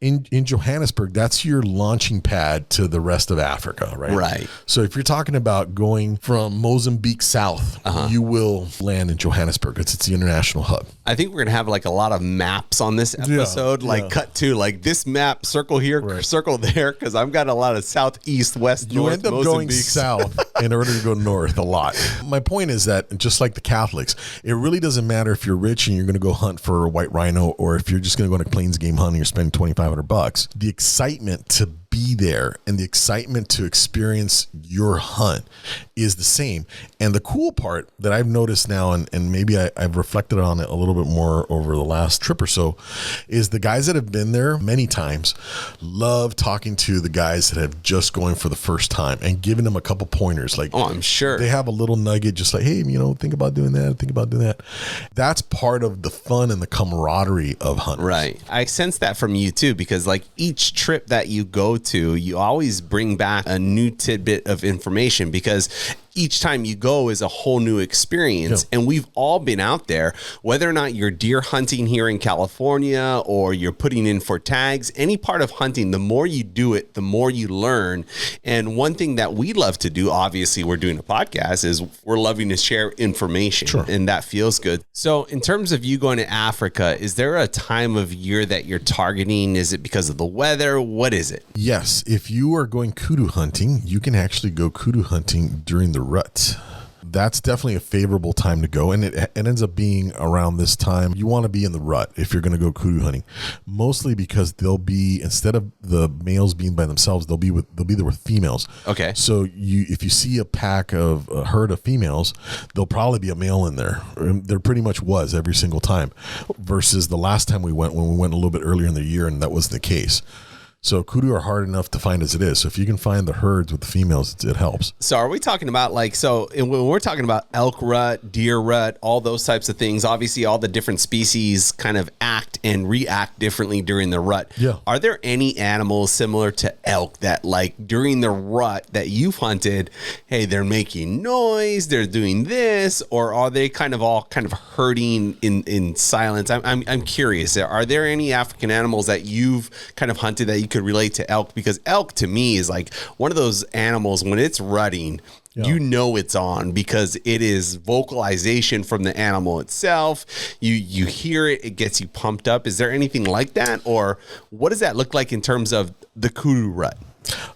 in Johannesburg, that's your launching pad to the rest of Africa, right? Right. So if you're talking about going from Mozambique south, you will land in Johannesburg. It's the international hub. I think we're going to have like a lot of maps on this episode, cut to like this map, circle here, circle there, because I've got a lot of southeast, west, you north. end up Mozambique. going south in order to go north a lot. My point is that, just like the Catholics, it really doesn't matter if you're rich and you're going to go hunt for a white rhino, or if you're just going to go on a plains game hunt and you're spending $2,500. The excitement to be there and the excitement to experience your hunt is the same. And the cool part that I've noticed now, and maybe I've reflected on it a little bit more over the last trip or so, is the guys that have been there many times love talking to the guys that have just going for the first time and giving them a couple pointers. Like, I'm sure they have a little nugget, just like, hey, think about doing that, think about doing that. That's part of the fun and the camaraderie of hunting. Right. I sense that from you too, because like each trip that you go to, you always bring back a new tidbit of information, because each time you go is a whole new experience. Yeah. And we've all been out there, whether or not you're deer hunting here in California or you're putting in for tags, any part of hunting, the more you do it, the more you learn. And one thing that we love to do, obviously we're doing a podcast, is we're loving to share information. Sure. And that feels good. So in terms of you going to Africa, is there a time of year that you're targeting? Is it because of the weather? What is it? Yes. If you are going kudu hunting, you can actually go kudu hunting during the rut. That's definitely a favorable time to go, and it ends up being around this time. You want to be in the rut if you're going to go kudu hunting, mostly because they'll be, instead of the males being by themselves, they'll be there with females. Okay. So if you see a herd of females, there'll probably be a male in there. There pretty much was every single time, versus the last time when we went a little bit earlier in the year, and that wasn't the case. So kudu are hard enough to find as it is. So if you can find the herds with the females, it helps. So are we talking about when we're talking about elk rut, deer rut, all those types of things, obviously all the different species kind of act and react differently during the rut. Yeah. Are there any animals similar to elk that like during the rut that you've hunted, hey, they're making noise, they're doing this, or are they all herding in silence? I'm curious. Are there any African animals that you've kind of hunted that you could relate to elk? Because elk to me is like one of those animals, when it's rutting, you know it's on, because it is vocalization from the animal itself. You hear it, it gets you pumped up. Is there anything like that, or what does that look like in terms of the kudu rut?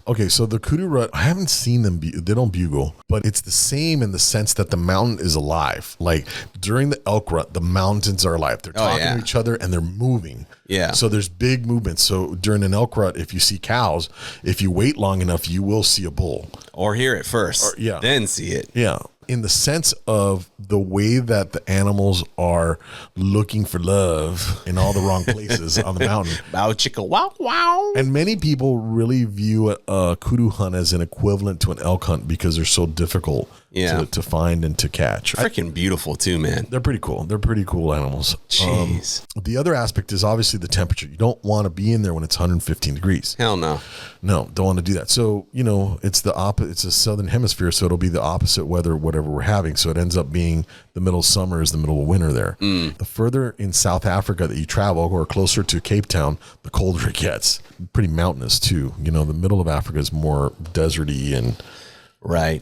Okay, so the kudu rut, I haven't seen them, they don't bugle, but it's the same in the sense that the mountain is alive. Like during the elk rut, the mountains are alive. They're talking to each other and they're moving. Yeah. So there's big movements. So during an elk rut, if you see cows, if you wait long enough, you will see a bull. Or hear it first, then see it. Yeah. In the sense of the way that the animals are looking for love in all the wrong places on the mountain. Bow chicka wow wow. And many people really view a kudu hunt as an equivalent to an elk hunt because they're so difficult to find and to catch. Freaking beautiful too, man. They're pretty cool. They're pretty cool animals. Jeez. The other aspect is obviously the temperature. You don't want to be in there when it's 115 degrees. Hell no. No, don't want to do that. So, it's the opposite. It's a southern hemisphere, so it'll be the opposite weather, whatever we're having. So it ends up being the middle of summer is the middle of winter there. The further in South Africa that you travel, or closer to Cape Town, the colder it gets. Pretty mountainous too. The middle of Africa is more deserty and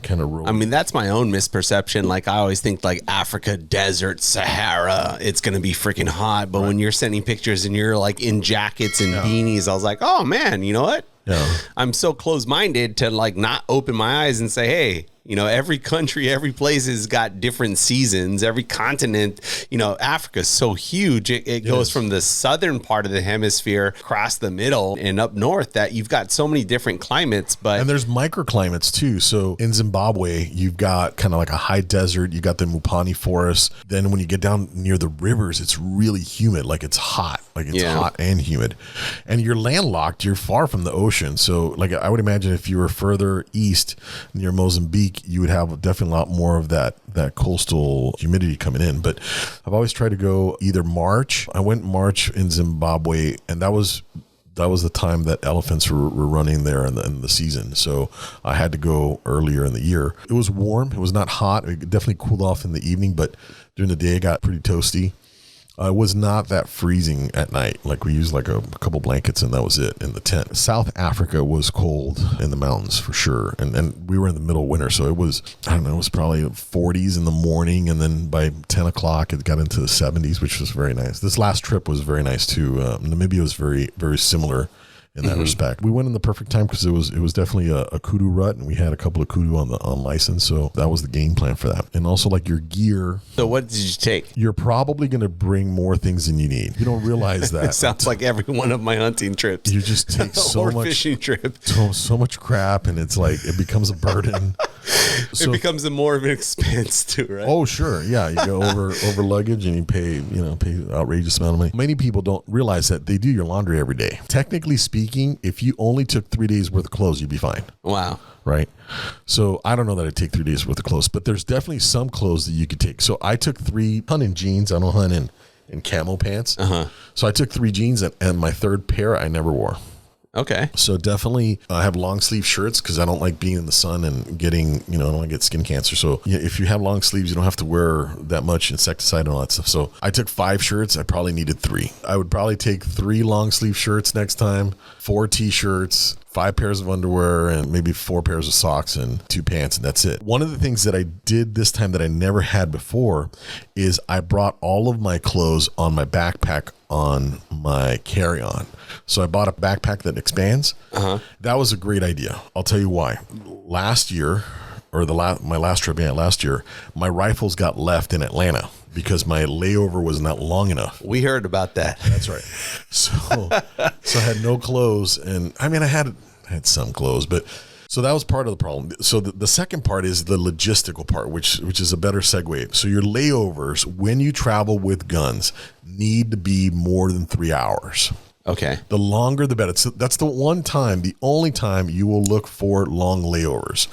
kind of rural. I mean, that's my own misperception. Like I always think like Africa, desert, Sahara, it's going to be freaking hot. But when you're sending pictures and you're like in jackets and beanies, I was like, oh man, you know what? Yeah. I'm so close-minded to like not open my eyes and say, hey, every country, every place has got different seasons. Every continent, Africa's so huge. It goes from the southern part of the hemisphere across the middle and up north that you've got so many different climates. And there's microclimates too. So in Zimbabwe, you've got kind of like a high desert. You got the Mupani forest. Then when you get down near the rivers, it's really humid. Like it's hot. Like it's hot and humid. And you're landlocked. You're far from the ocean. So like I would imagine if you were further east near Mozambique, you would have definitely a lot more of that coastal humidity coming in. But I've always tried to go either March. I went March in Zimbabwe, and that was the time that elephants were running there in the season. So I had to go earlier in the year. It was warm. It was not hot. It definitely cooled off in the evening, but during the day it got pretty toasty. It was not that freezing at night. Like we used like a couple blankets and that was it in the tent. South Africa was cold in the mountains for sure. And we were in the middle of winter. So it was, I don't know, it was probably 40s in the morning. And then by 10 o'clock, it got into the 70s, which was very nice. This last trip was very nice too. Namibia was very, very similar in that respect. We went in the perfect time because it was definitely a kudu rut, and we had a couple of kudu on license, so that was the game plan for that. And also like your gear. So what did you take? You're probably going to bring more things than you need. You don't realize that. It sounds like every one of my hunting trips. You just take so much fishing trip, so much crap, and it's like it becomes a burden. So, it becomes more of an expense too, right? Oh, sure. Yeah. You go over luggage and you pay outrageous amount of money. Many people don't realize that they do your laundry every day. Technically speaking, if you only took 3 days worth of clothes, you'd be fine. Wow. Right. So I don't know that I'd take 3 days worth of clothes, but there's definitely some clothes that you could take. So I took 3 hunting jeans. I don't hunt in camo pants. So I took 3 jeans and my third pair I never wore. Okay. So definitely I have long sleeve shirts because I don't like being in the sun and getting, I don't want to get skin cancer. So if you have long sleeves, you don't have to wear that much insecticide and all that stuff. So I took 5 shirts. I probably needed 3. I would probably take 3 long sleeve shirts next time, 4 t-shirts, 5 pairs of underwear, and maybe 4 pairs of socks and 2 pants, and that's it. One of the things that I did this time that I never had before is I brought all of my clothes on my backpack on my carry-on. So I bought a backpack that expands. That was a great idea. I'll tell you why. Last year, or my last trip, last year, my rifles got left in Atlanta because my layover was not long enough. We heard about that. That's right. So I had no clothes, and I mean, I had some clothes, but so that was part of the problem. So the second part is the logistical part, which is a better segue. So your layovers, when you travel with guns, need to be more than 3 hours. Okay. The longer, the better. So that's the only time you will look for long layovers.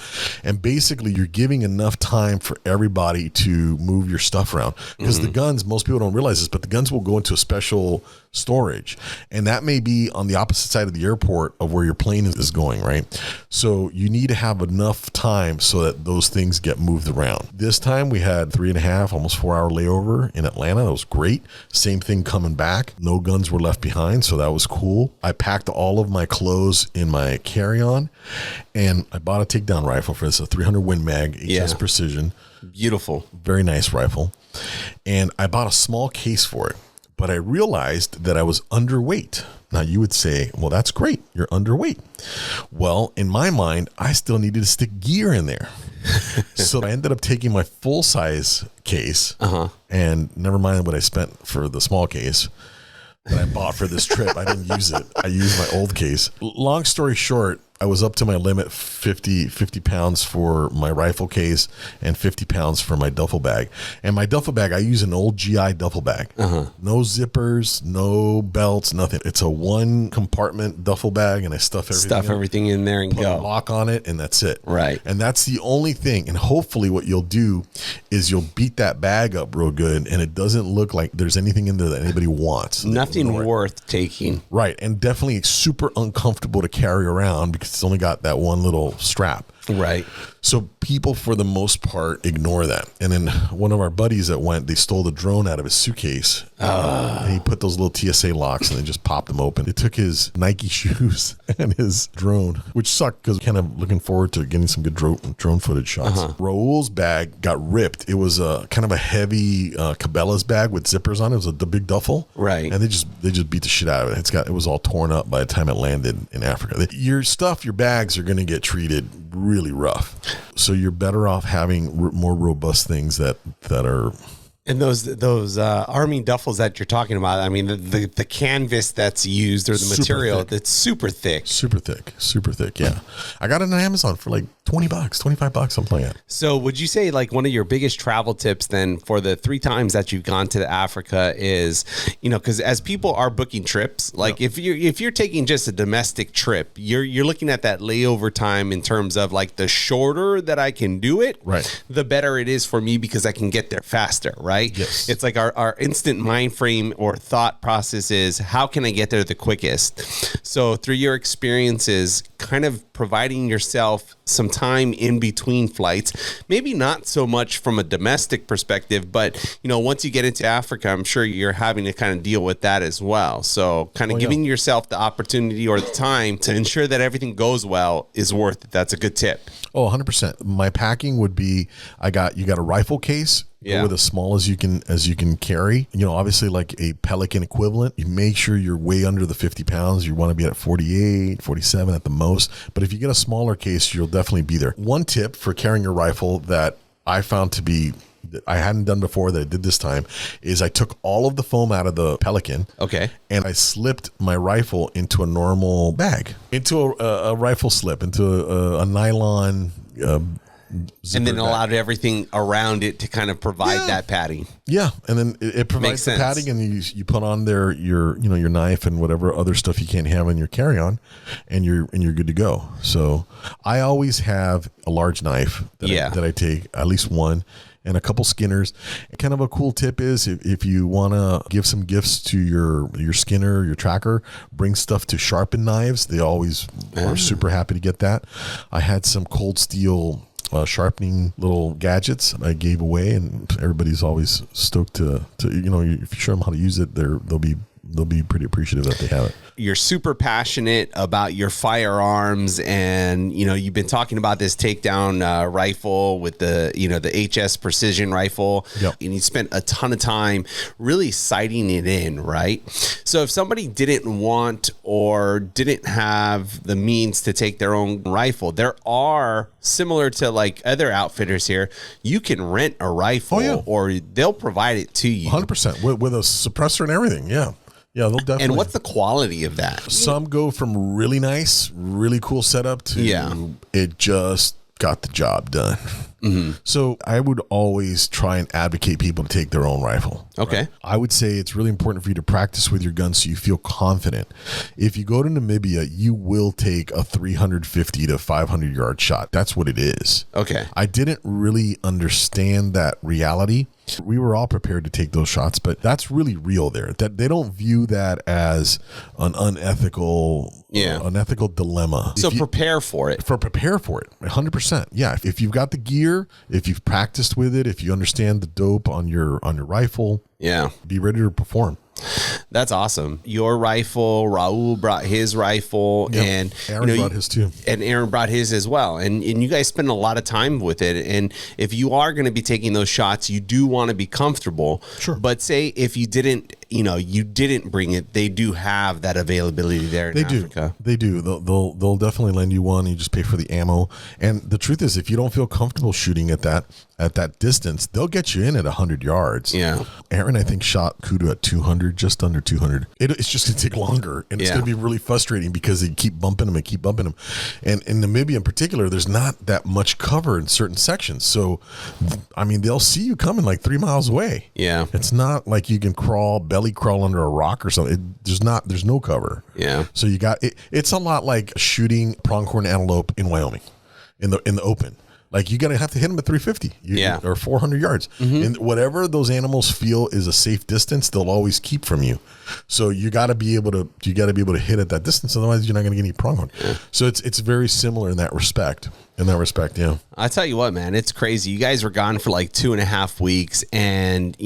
And basically, you're giving enough time for everybody to move your stuff around. Because the guns, most people don't realize this, but the guns will go into a special storage. And that may be on the opposite side of the airport of where your plane is going, right? So you need to have enough time so that those things get moved around. This time we had 3.5, almost 4 hour layover in Atlanta. That was great. Same thing coming back. No guns were left behind. So that was cool. I packed all of my clothes in my carry-on, and I bought a takedown rifle for this, a 300 Win Mag HS Precision. Beautiful. Very nice rifle. And I bought a small case for it, but I realized that I was underweight. Now you would say, well, that's great. You're underweight. Well, in my mind, I still needed to stick gear in there. So I ended up taking my full size case and never mind what I spent for the small case that I bought for this trip. I didn't use it. I used my old case. Long story short, I was up to my limit, 50 pounds for my rifle case and 50 pounds for my duffel bag. And my duffel bag, I use an old GI duffel bag. No zippers, no belts, nothing. It's a 1 compartment duffel bag, and I stuff everything in there and put go. a lock on it, and that's it. Right. And that's the only thing. And hopefully what you'll do is you'll beat that bag up real good, and it doesn't look like there's anything in there that anybody wants. Nothing worth taking. Right. And definitely super uncomfortable to carry around because it's only got that one little strap. Right. So people, for the most part, ignore that. And then one of our buddies that went, they stole the drone out of his suitcase. And he put those little TSA locks and they just popped them open. They took his Nike shoes and his drone, which sucked because kind of looking forward to getting some good drone footage shots. Raul's bag got ripped. It was a kind of a heavy Cabela's bag with zippers on it. It was the big duffel. Right. And they just beat the shit out of it. It was all torn up by the time it landed in Africa. Your stuff, your bags are going to get treated really rough. So you're better off having more robust things that are. And those army duffels that you're talking about, I mean, the canvas that's used or the material that's super thick. Super thick, yeah. I got it on Amazon for like $20, $25, something like that. So would you say like one of your biggest travel tips then for the 3 times that you've gone to Africa is, because as people are booking trips, like if you're taking just a domestic trip, you're looking at that layover time in terms of like the shorter that I can do it, right, the better it is for me because I can get there faster, right? right? Yes. It's like our instant mind frame or thought process is, how can I get there the quickest? So through your experiences, kind of providing yourself some time in between flights, maybe not so much from a domestic perspective, but once you get into Africa, I'm sure you're having to kind of deal with that as well. So kind of giving yourself the opportunity or the time to ensure that everything goes well is worth it. That's a good tip. Oh, 100%. My packing would be, you got a rifle case. Go with as small as you can carry. Obviously like a Pelican equivalent. You make sure you're way under the 50 pounds. You want to be at 48, 47 at the most. But if you get a smaller case, you'll definitely be there. One tip for carrying your rifle that I found to be, that I hadn't done before that I did this time, is I took all of the foam out of the Pelican. Okay. And I slipped my rifle into a normal bag, into a rifle slip, into a nylon and then allowed everything around it to kind of provide that padding. Yeah, and then it provides the padding, and you put on there your knife and whatever other stuff you can't have in your carry-on, and you're good to go. So I always have a large knife that I take, at least one, and a couple skinners. Kind of a cool tip is if you want to give some gifts to your skinner, your tracker, bring stuff to sharpen knives. They always are super happy to get that. I had some cold steel sharpening little gadgets I gave away, and everybody's always stoked to if you show them how to use it, they'll be pretty appreciative that they have it. You're super passionate about your firearms, and you've been talking about this takedown rifle with the the HS precision rifle. Yep. And you spent a ton of time really sighting it in, right? So if somebody didn't want or didn't have the means to take their own rifle, there are, similar to like other outfitters here, you can rent a rifle or they'll provide it to you 100% with a suppressor and everything. Yeah, they'll definitely. And what's the quality of that? Some go from really nice, really cool setup to it just got the job done. Mm-hmm. So I would always try and advocate people to take their own rifle. Okay. Right? I would say it's really important for you to practice with your gun so you feel confident. If you go to Namibia, you will take a 350 to 500 yard shot. That's what it is. Okay. I didn't really understand that reality. We were all prepared to take those shots, but that's really real there. That they don't view that as an unethical dilemma. So prepare for it. Prepare for it. 100%. Yeah. If you've got the gear, if you've practiced with it, if you understand the dope on your rifle, be ready to perform. That's awesome. Your rifle, Raul brought his rifle, and Aaron brought his too. And Aaron brought his as well. And you guys spend a lot of time with it. And if you are going to be taking those shots, you do want to be comfortable. Sure. But say if you didn't bring it, they do have that availability there in Africa. They do. They'll definitely lend you one. You just pay for the ammo. And the truth is, if you don't feel comfortable shooting at that distance, they'll get you in at 100 yards. Yeah. Aaron, I think, shot Kudu at 200, just under 200. It's just going to take longer, and it's going to be really frustrating because they keep bumping him. And in Namibia in particular, there's not that much cover in certain sections. So, I mean, they'll see you coming like 3 miles away. Yeah. It's not like you can belly crawl under a rock or something. There's no cover. Yeah. So you got it. It's a lot like shooting pronghorn antelope in Wyoming in the open. Like you have to hit them at 350 or 400 yards. Mm-hmm. And whatever those animals feel is a safe distance, they'll always keep from you. So you got to be able to hit at that distance. Otherwise you're not going to get any pronghorn. Yeah. So it's very similar in that respect. Yeah. I tell you what, man, it's crazy. You guys were gone for like 2.5 weeks, and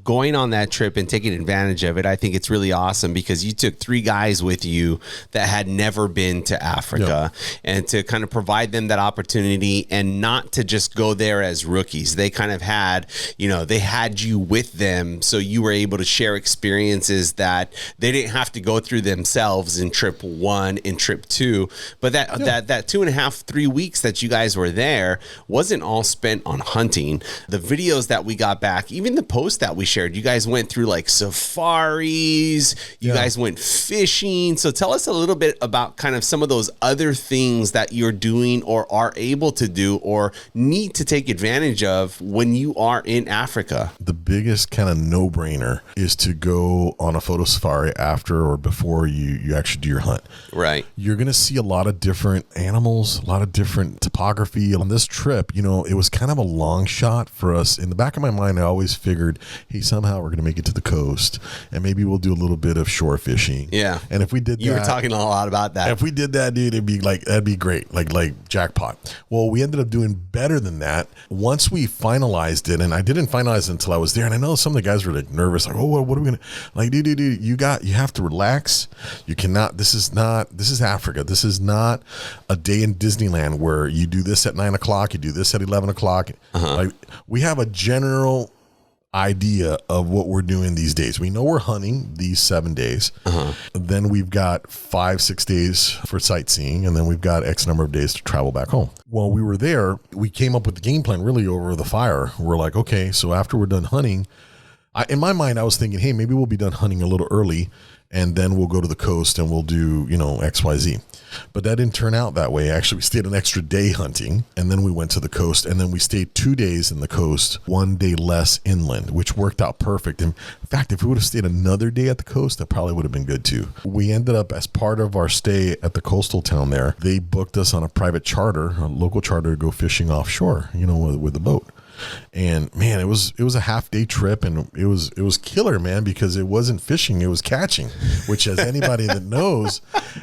going on that trip and taking advantage of it, I think it's really awesome because you took 3 guys with you that had never been to Africa, and to kind of provide them that opportunity and not to just go there as rookies. They kind of had, they had you with them, so you were able to share experiences that they didn't have to go through themselves in trip 1 and trip 2. But that 2.5, 3 weeks that you guys were there wasn't all spent on hunting. The videos that we got back, even the post that we shared, you guys went through like safaris, you guys went fishing. So tell us a little bit about kind of some of those other things that you're doing or are able to do or need to take advantage of when you are in Africa. The biggest kind of no-brainer is to go on a photo safari after or before you actually do your hunt. Right. You're going to see a lot of different animals, a lot of different topography. On this trip, you know, it was kind of a long shot for us. In the back of my mind, I always figured, hey, somehow we're going to make it to the coast and maybe we'll do a little bit of shore fishing. Yeah. And if we did you were talking a lot about that. If we did that, dude, that'd be great. Like jackpot. Well, we ended up doing better than that. Once we finalized it, and I didn't finalize it until I was there, and I know some of the guys were like nervous, like, oh, what are we gonna like, dude, you have to relax. You cannot, this is Africa. This is not a day in Disneyland where you do this at 9 o'clock, you do this at 11 o'clock. Like, we have a general idea of what we're doing these days. We know we're hunting these 7 days. Then we've got 5-6 days for sightseeing, and then we've got X number of days to travel back home. While we were there, we came up with the game plan really over the fire. We're like, okay, so after we're done hunting, in my mind, I was thinking, hey, maybe we'll be done hunting a little early, and then we'll go to the coast and we'll do, you know, XYZ. But that didn't turn out that way. Actually, we stayed an extra day hunting, and then we went to the coast, and then we stayed 2 days in the coast, 1 day less inland, which worked out perfect. And in fact, if we would have stayed another day at the coast, that probably would have been good too. We ended up, as part of our stay at the coastal town there, they booked us on a private charter, a local charter, to go fishing offshore, you know, with a boat. And man, it was a half-day trip, and it was killer, man, because it wasn't fishing, it was catching, which, as anybody that knows,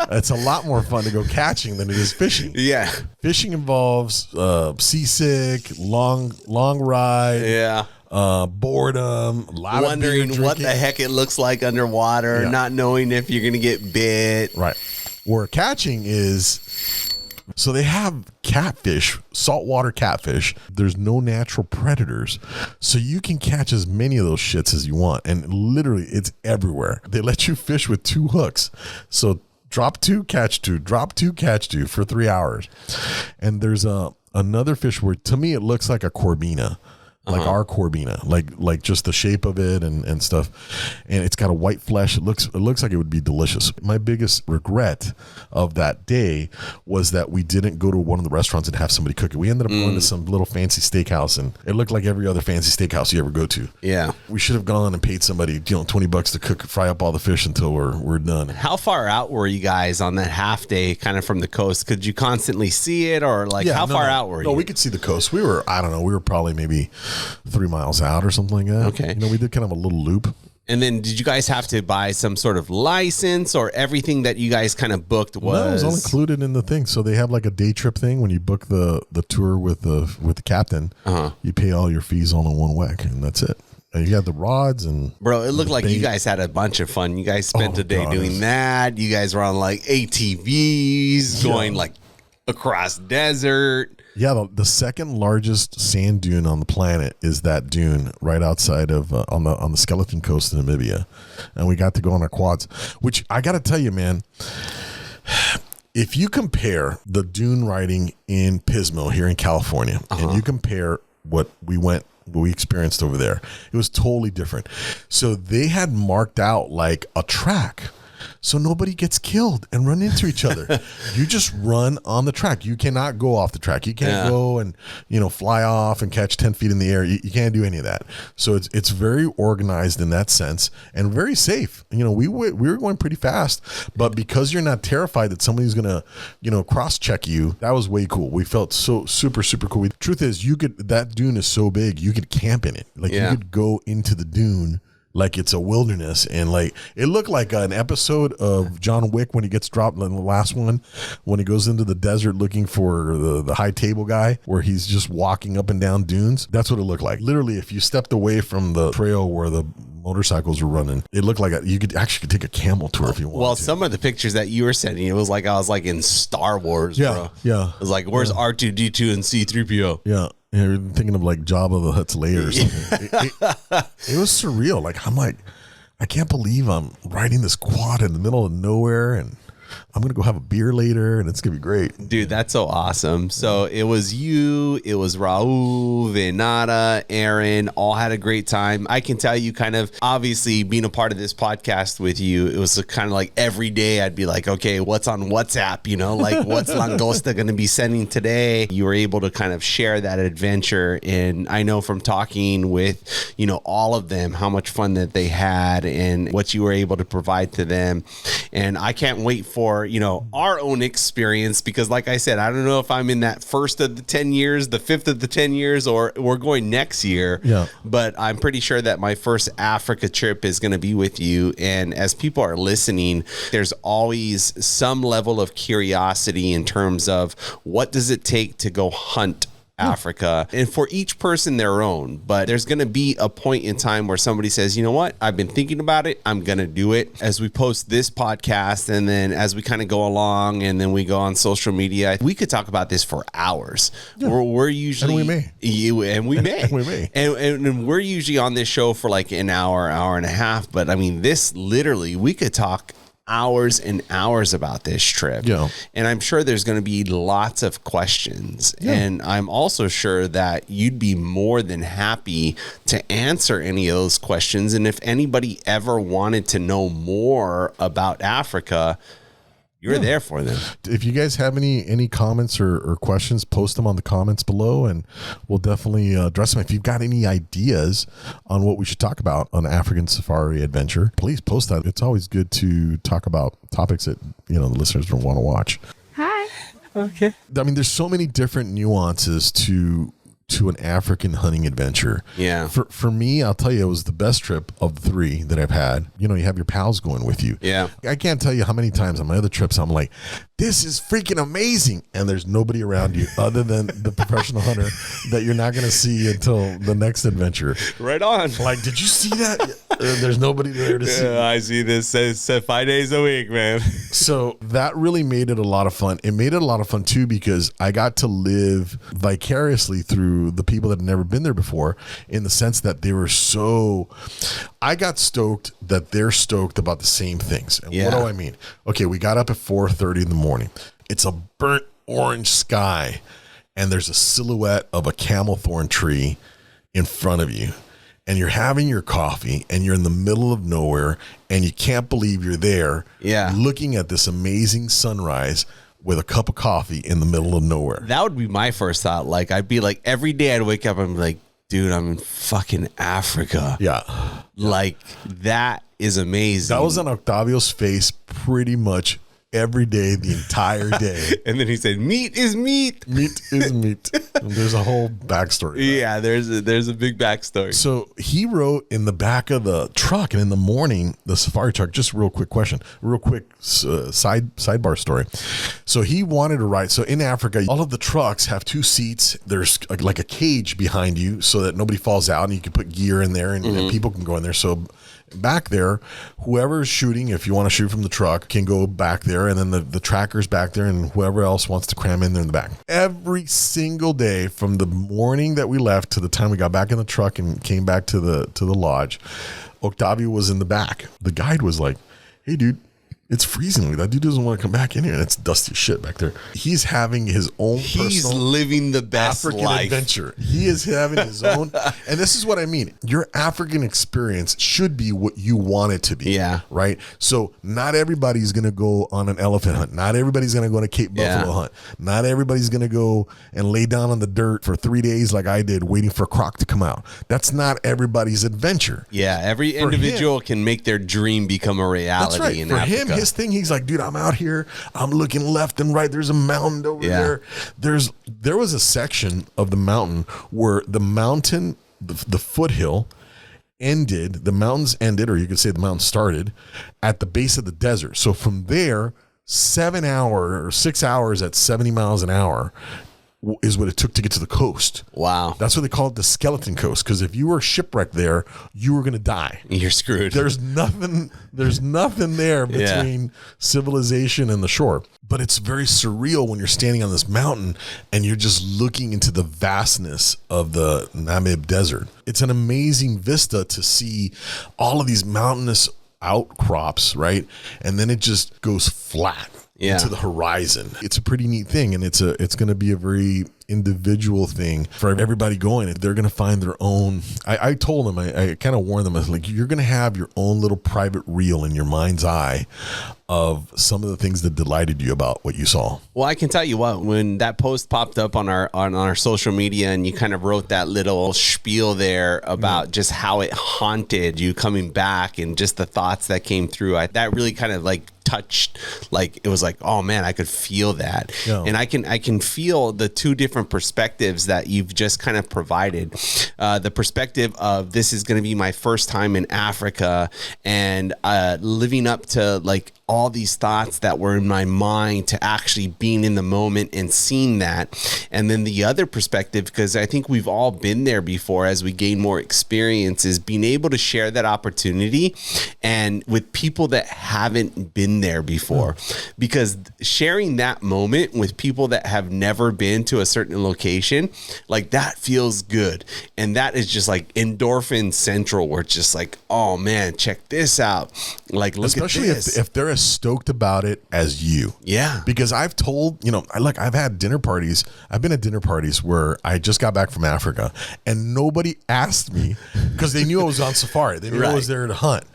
it's a lot more fun to go catching than it is fishing. Yeah. Fishing involves seasick, long ride. Yeah. Boredom, a lot wondering of what the heck it looks like underwater, not knowing if you're going to get bit. Right. Where catching is, so they have catfish, saltwater catfish. There's no natural predators. So you can catch as many of those shits as you want. And literally, it's everywhere. They let you fish with 2 hooks. So drop 2, catch 2, drop 2, catch 2 for 3 hours. And there's another fish where, to me, it looks like a corbina. Like our corbina, like just the shape of it and stuff, and it's got a white flesh. It looks like it would be delicious. My biggest regret of that day was that we didn't go to one of the restaurants and have somebody cook it. We ended up going to some little fancy steakhouse, and it looked like every other fancy steakhouse you ever go to. Yeah, we should have gone and paid somebody, $20 to fry up all the fish until we're done. How far out were you guys on that half day, kind of from the coast? Could you constantly see it, or how far out were you? No, we could see the coast. We were, I don't know, we were probably maybe 3 miles out or something like that. Okay. We did kind of a little loop. And then did you guys have to buy some sort of license, or everything that you guys kind of booked was? No, it was all included in the thing. So they have like a day trip thing. When you book the tour with the captain, you pay all your fees all in one whack, and that's it. And you had the rods and... Bro, it looked like you guys had a bunch of fun. You guys spent a day doing that. You guys were on like ATVs going like across desert. Yeah, the second largest sand dune on the planet is that dune right outside of on the Skeleton Coast in Namibia, and we got to go on our quads. Which I got to tell you, man, if you compare the dune riding in Pismo here in California, and you compare what we experienced over there, it was totally different. So they had marked out like a track, so nobody gets killed and run into each other. You just run on the track. You cannot go off the track. You can't go and fly off and catch 10 feet in the air. You can't do any of that. So it's very organized in that sense and very safe. We were going pretty fast, but because you're not terrified that somebody's gonna cross check you, that was way cool. We felt so super cool. The truth is, that dune is so big you could camp in it. You could go into the dune like it's a wilderness, and like it looked like an episode of John Wick when he gets dropped in the last one, when he goes into the desert looking for the high table guy, where he's just walking up and down dunes. That's what it looked like. Literally, if you stepped away from the trail where the motorcycles were running, it looked like you could take a camel tour if you wanted. Well, some of the pictures that you were sending, it was like I was like in Star Wars, bro. Yeah. It was like, where's R2-D2 and C-3PO? Yeah. You're thinking of like Jabba the Hutt's lair or something. It was surreal. Like, I'm like, I can't believe I'm riding this quad in the middle of nowhere, and I'm going to go have a beer later and it's going to be great. Dude, that's so awesome. So it was you, it was Raul, Venata, Aaron, all had a great time. I can tell you kind of, obviously being a part of this podcast with you, it was kind of like every day I'd be like, okay, what's on WhatsApp? You know, like what's Langosta going to be sending today? You were able to kind of share that adventure. And I know from talking with, you know, all of them, how much fun that they had and what you were able to provide to them. And I can't wait for, you know, our own experience, because like I said, I don't know if I'm in that first of the 10 years, the fifth of the 10 years, or we're going next year. Yeah. But I'm pretty sure that my first Africa trip is going to be with you. And as people are listening, there's always some level of curiosity in terms of what does it take to go hunt Africa, and for each person their own. But there's going to be a point in time where somebody says, you know what, I've been thinking about it, I'm going to do it. As we post this podcast, and then as we kind of go along, and then we go on social media, we could talk about this for hours. Yeah. We're usually, and we may, we may, and we're usually on this show for like an hour and a half. But I mean, this literally, we could talk hours and hours about this trip. Yeah. And I'm sure there's going to be lots of questions. Yeah. And I'm also sure that you'd be more than happy to answer any of those questions. And if anybody ever wanted to know more about Africa, you're there for them. If you guys have any comments or questions, post them on the comments below, and we'll definitely address them. If you've got any ideas on what we should talk about on African Safari Adventure, please post that. It's always good to talk about topics that, you know, the listeners don't want to watch. Hi. Okay. I mean, there's so many different nuances to an African hunting adventure. Yeah. For me, I'll tell you, it was the best trip of the three that I've had. You know, you have your pals going with you. Yeah. I can't tell you how many times on my other trips I'm like, this is freaking amazing. And there's nobody around you other than the professional hunter that you're not going to see until the next adventure. Right on. Like, did you see that? There's nobody there to see. I see this. It's 5 days a week, man. So that really made it a lot of fun. It made it a lot of fun too, because I got to live vicariously through the people that had never been there before, in the sense that they were I got stoked that they're stoked about the same things. And what do I mean? Okay, we got up at 4:30 in the morning. It's a burnt orange sky, and there's a silhouette of a camel thorn tree in front of you. And you're having your coffee, and you're in the middle of nowhere, and you can't believe you're there, looking at this amazing sunrise with a cup of coffee in the middle of nowhere. That would be my first thought. Like, I'd be like, every day I'd wake up and be like, dude, I'm in fucking Africa. Yeah. Like, that is amazing. That was on Octavio's face pretty much every day, the entire day. And then he said, meat is meat. Meat is meat. And there's a whole backstory. Yeah, there's a big backstory. So he wrote in the back of the truck, and in the morning, the safari truck, just real quick sidebar story. So he wanted to write. So in Africa, all of the trucks have 2 seats. There's like a cage behind you so that nobody falls out, and you can put gear in there, and people can go in there. So back there, whoever's shooting, if you want to shoot from the truck, can go back there, and then the tracker's back there, and whoever else wants to cram in there in the back. Every single day from the morning that we left to the time we got back in the truck and came back to the lodge, Octavio was in the back. The guide was like, hey dude, it's freezing. That dude doesn't want to come back in here, and it's dusty as shit back there. He's having his own He's living the best African life. adventure. He is having his own. And this is what I mean. Your African experience should be what you want it to be. Yeah. Right? So not everybody's going to go on an elephant hunt. Not everybody's going to go on a Cape Buffalo hunt. Not everybody's going to go and lay down on the dirt for 3 days like I did, waiting for a croc to come out. That's not everybody's adventure. Yeah. Every individual can make their dream become a reality. That's right. In For Africa. him, his thing, he's like, dude, I'm out here. I'm looking left and right. There's a mountain over there. There was a section of the mountain where the mountain, the foothill ended, the mountains ended, or you could say the mountain started at the base of the desert. So from there, 6 hours at 70 miles an hour is what it took to get to the coast. Wow. That's what they call it, the skeleton coast. Because if you were shipwrecked there, you were going to die. You're screwed. There's nothing there between civilization and the shore. But it's very surreal when you're standing on this mountain and you're just looking into the vastness of the Namib Desert. It's an amazing vista to see all of these mountainous outcrops, right? And then it just goes flat. into the horizon. It's a pretty neat thing, and it's going to be a very individual thing for everybody going. They're going to find their own. I told them, I kind of warned them, I was like, you're going to have your own little private reel in your mind's eye of some of the things that delighted you about what you saw. Well, I can tell you what, when that post popped up on our social media and you kind of wrote that little spiel there about just how it haunted you coming back and just the thoughts that came through, that really kind of like touched, like it was like, oh man, I could feel that. And I can feel the two different perspectives that you've just kind of provided. The perspective of this is going to be my first time in Africa, and living up to like all these thoughts that were in my mind to actually being in the moment and seeing that. And then the other perspective, because I think we've all been there before as we gain more experience, is being able to share that opportunity and with people that haven't been there before. Because sharing that moment with people that have never been to a certain location, like that feels good. And that is just like endorphin central, where it's just like, oh man, check this out. Like, look especially at this. If they're as stoked about it as you. Yeah. Because I've told, I've had dinner parties. I've been at dinner parties where I just got back from Africa and nobody asked me because they knew I was on safari. They knew I was there to hunt.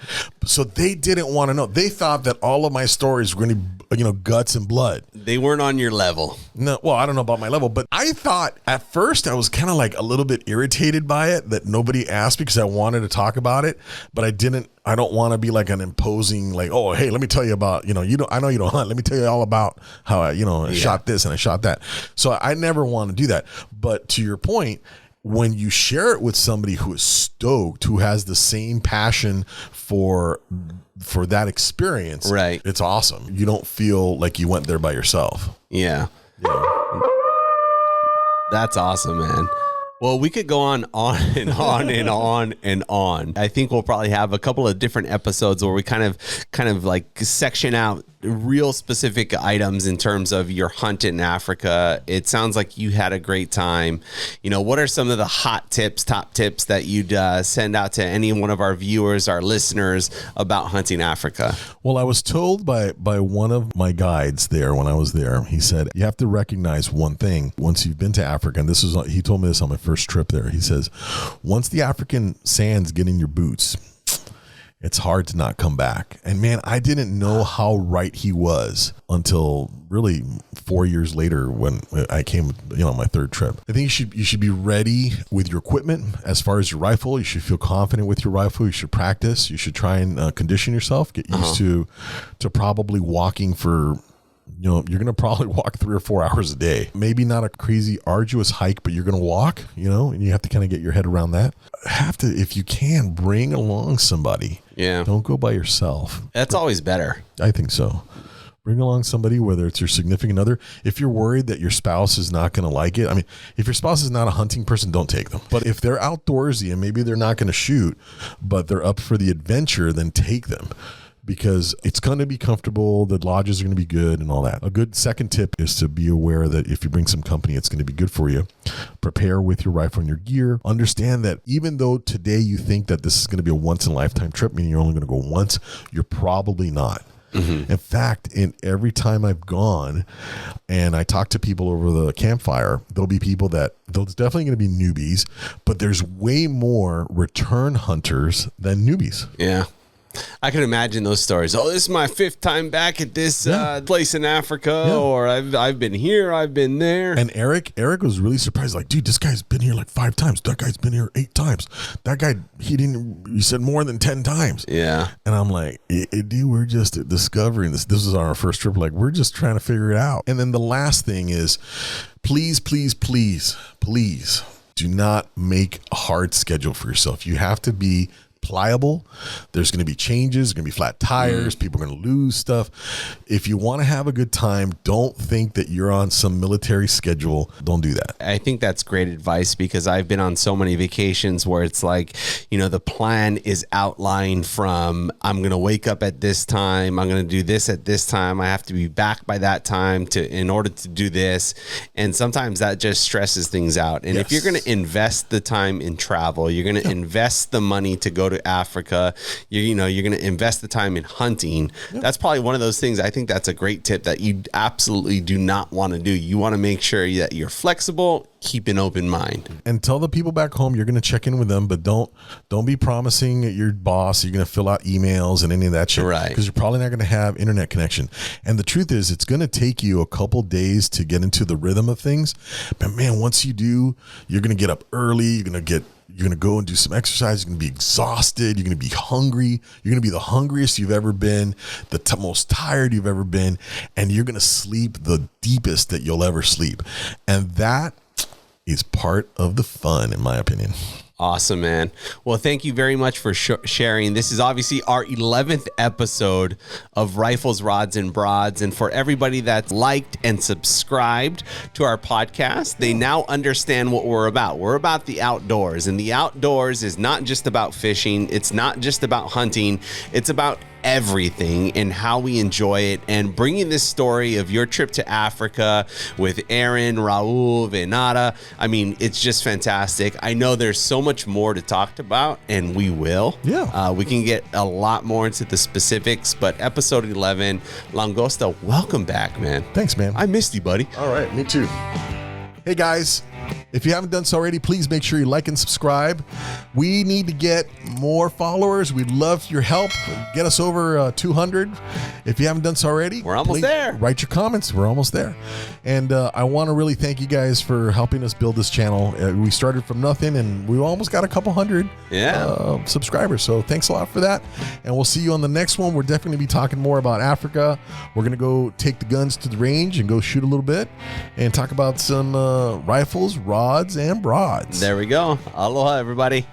So they didn't want to know. They thought that all of my stories were going to, guts and blood. They weren't on your level. No, well, I don't know about my level, but I thought at first I was kind of like a little bit irritated by it that nobody asked me because I wanted to talk about it, but I don't want to be like an imposing, like, oh, hey, let me tell you about, I know you don't hunt. Let me tell you all about how I shot this and I shot that. So I never want to do that. But to your point, when you share it with somebody who is stoked, who has the same passion for that experience, right, it's awesome. You don't feel like you went there by yourself. Yeah. That's awesome, man. Well, we could go on and on and on and on. I think we'll probably have a couple of different episodes where we kind of like section out real specific items in terms of your hunt in Africa. It sounds like you had a great time. What are some of the top tips that you'd send out to any one of our viewers, our listeners, about hunting Africa? Well, I was told by one of my guides there when I was there, he said, you have to recognize one thing once you've been to Africa. And he told me this on my first trip there. He says, once the African sands get in your boots, it's hard to not come back. And man, I didn't know how right he was until really 4 years later when I came, on my third trip. I think you should be ready with your equipment. As far as your rifle, you should feel confident with your rifle. You should practice. You should try and condition yourself. Get used to probably walking for, you're going to probably walk 3 or 4 hours a day. Maybe not a crazy arduous hike, but you're going to walk, and you have to kind of get your head around that. Have to, if you can, bring along somebody. Yeah. Don't go by yourself. That's always better. I think so. Bring along somebody, whether it's your significant other. If you're worried that your spouse is not going to like it, if your spouse is not a hunting person, don't take them. But if they're outdoorsy and maybe they're not going to shoot, but they're up for the adventure, then take them. Because it's going to be comfortable, the lodges are going to be good and all that. A good second tip is to be aware that if you bring some company, it's going to be good for you. Prepare with your rifle and your gear. Understand that even though today you think that this is going to be a once-in-a-lifetime trip, meaning you're only going to go once, you're probably not. Mm-hmm. In fact, every time I've gone and I talk to people over the campfire, there'll be people there's definitely going to be newbies, but there's way more return hunters than newbies. Yeah. I can imagine those stories. Oh, this is my 5th time back at this place in Africa, or I've been here, I've been there. And Eric was really surprised. Like, dude, this guy's been here like 5 times. That guy's been here 8 times. That guy, he said more than 10 times. Yeah. And I'm like, dude, we're just discovering this. This is our first trip. Like, we're just trying to figure it out. And then the last thing is, please, please, please, please do not make a hard schedule for yourself. You have to be pliable. There's going to be changes. There's going to be flat tires. People are going to lose stuff. If you want to have a good time, don't think that you're on some military schedule. Don't do that. I think that's great advice, because I've been on so many vacations where it's like, the plan is outlined from, I'm going to wake up at this time. I'm going to do this at this time. I have to be back by that time in order to do this. And sometimes that just stresses things out. And if you're going to invest the time in travel, you're going to invest the money to go to Africa, you're going to invest the time in hunting. Yep. That's probably one of those things. I think that's a great tip that you absolutely do not want to do. You want to make sure that you're flexible, keep an open mind, and tell the people back home you're going to check in with them, but don't be promising your boss you're going to fill out emails and any of that shit, right? Because you're probably not going to have internet connection. And the truth is, it's going to take you a couple days to get into the rhythm of things. But man, once you do, you're going to get up early. You're going to go and do some exercise. You're going to be exhausted. You're going to be hungry. You're going to be the hungriest you've ever been, the most tired you've ever been, and you're going to sleep the deepest that you'll ever sleep. And that is part of the fun, in my opinion. Awesome, man. Well, thank you very much for sharing. This is obviously our 11th episode of Rifles, Rods, and Broads. And for everybody that's liked and subscribed to our podcast, they now understand what we're about. We're about the outdoors. And the outdoors is not just about fishing. It's not just about hunting. It's about everything and how we enjoy it, and bringing this story of your trip to Africa with Aaron, Raul, Venata. I mean, it's just fantastic. I know there's so much more to talk about, and we will. Yeah. We can get a lot more into the specifics, but episode 11, Langosta, welcome back, man. Thanks, man. I missed you, buddy. All right, me too. Hey, guys. If you haven't done so already, please make sure you like and subscribe. We need to get more followers. We'd love your help. Get us over 200. If you haven't done so already, we're almost there. Write your comments. We're almost there. And I want to really thank you guys for helping us build this channel. We started from nothing, and we almost got a couple hundred subscribers. So thanks a lot for that. And we'll see you on the next one. We're definitely going to be talking more about Africa. We're going to go take the guns to the range and go shoot a little bit and talk about some rifles, rods, and broads. There we go. Aloha, everybody.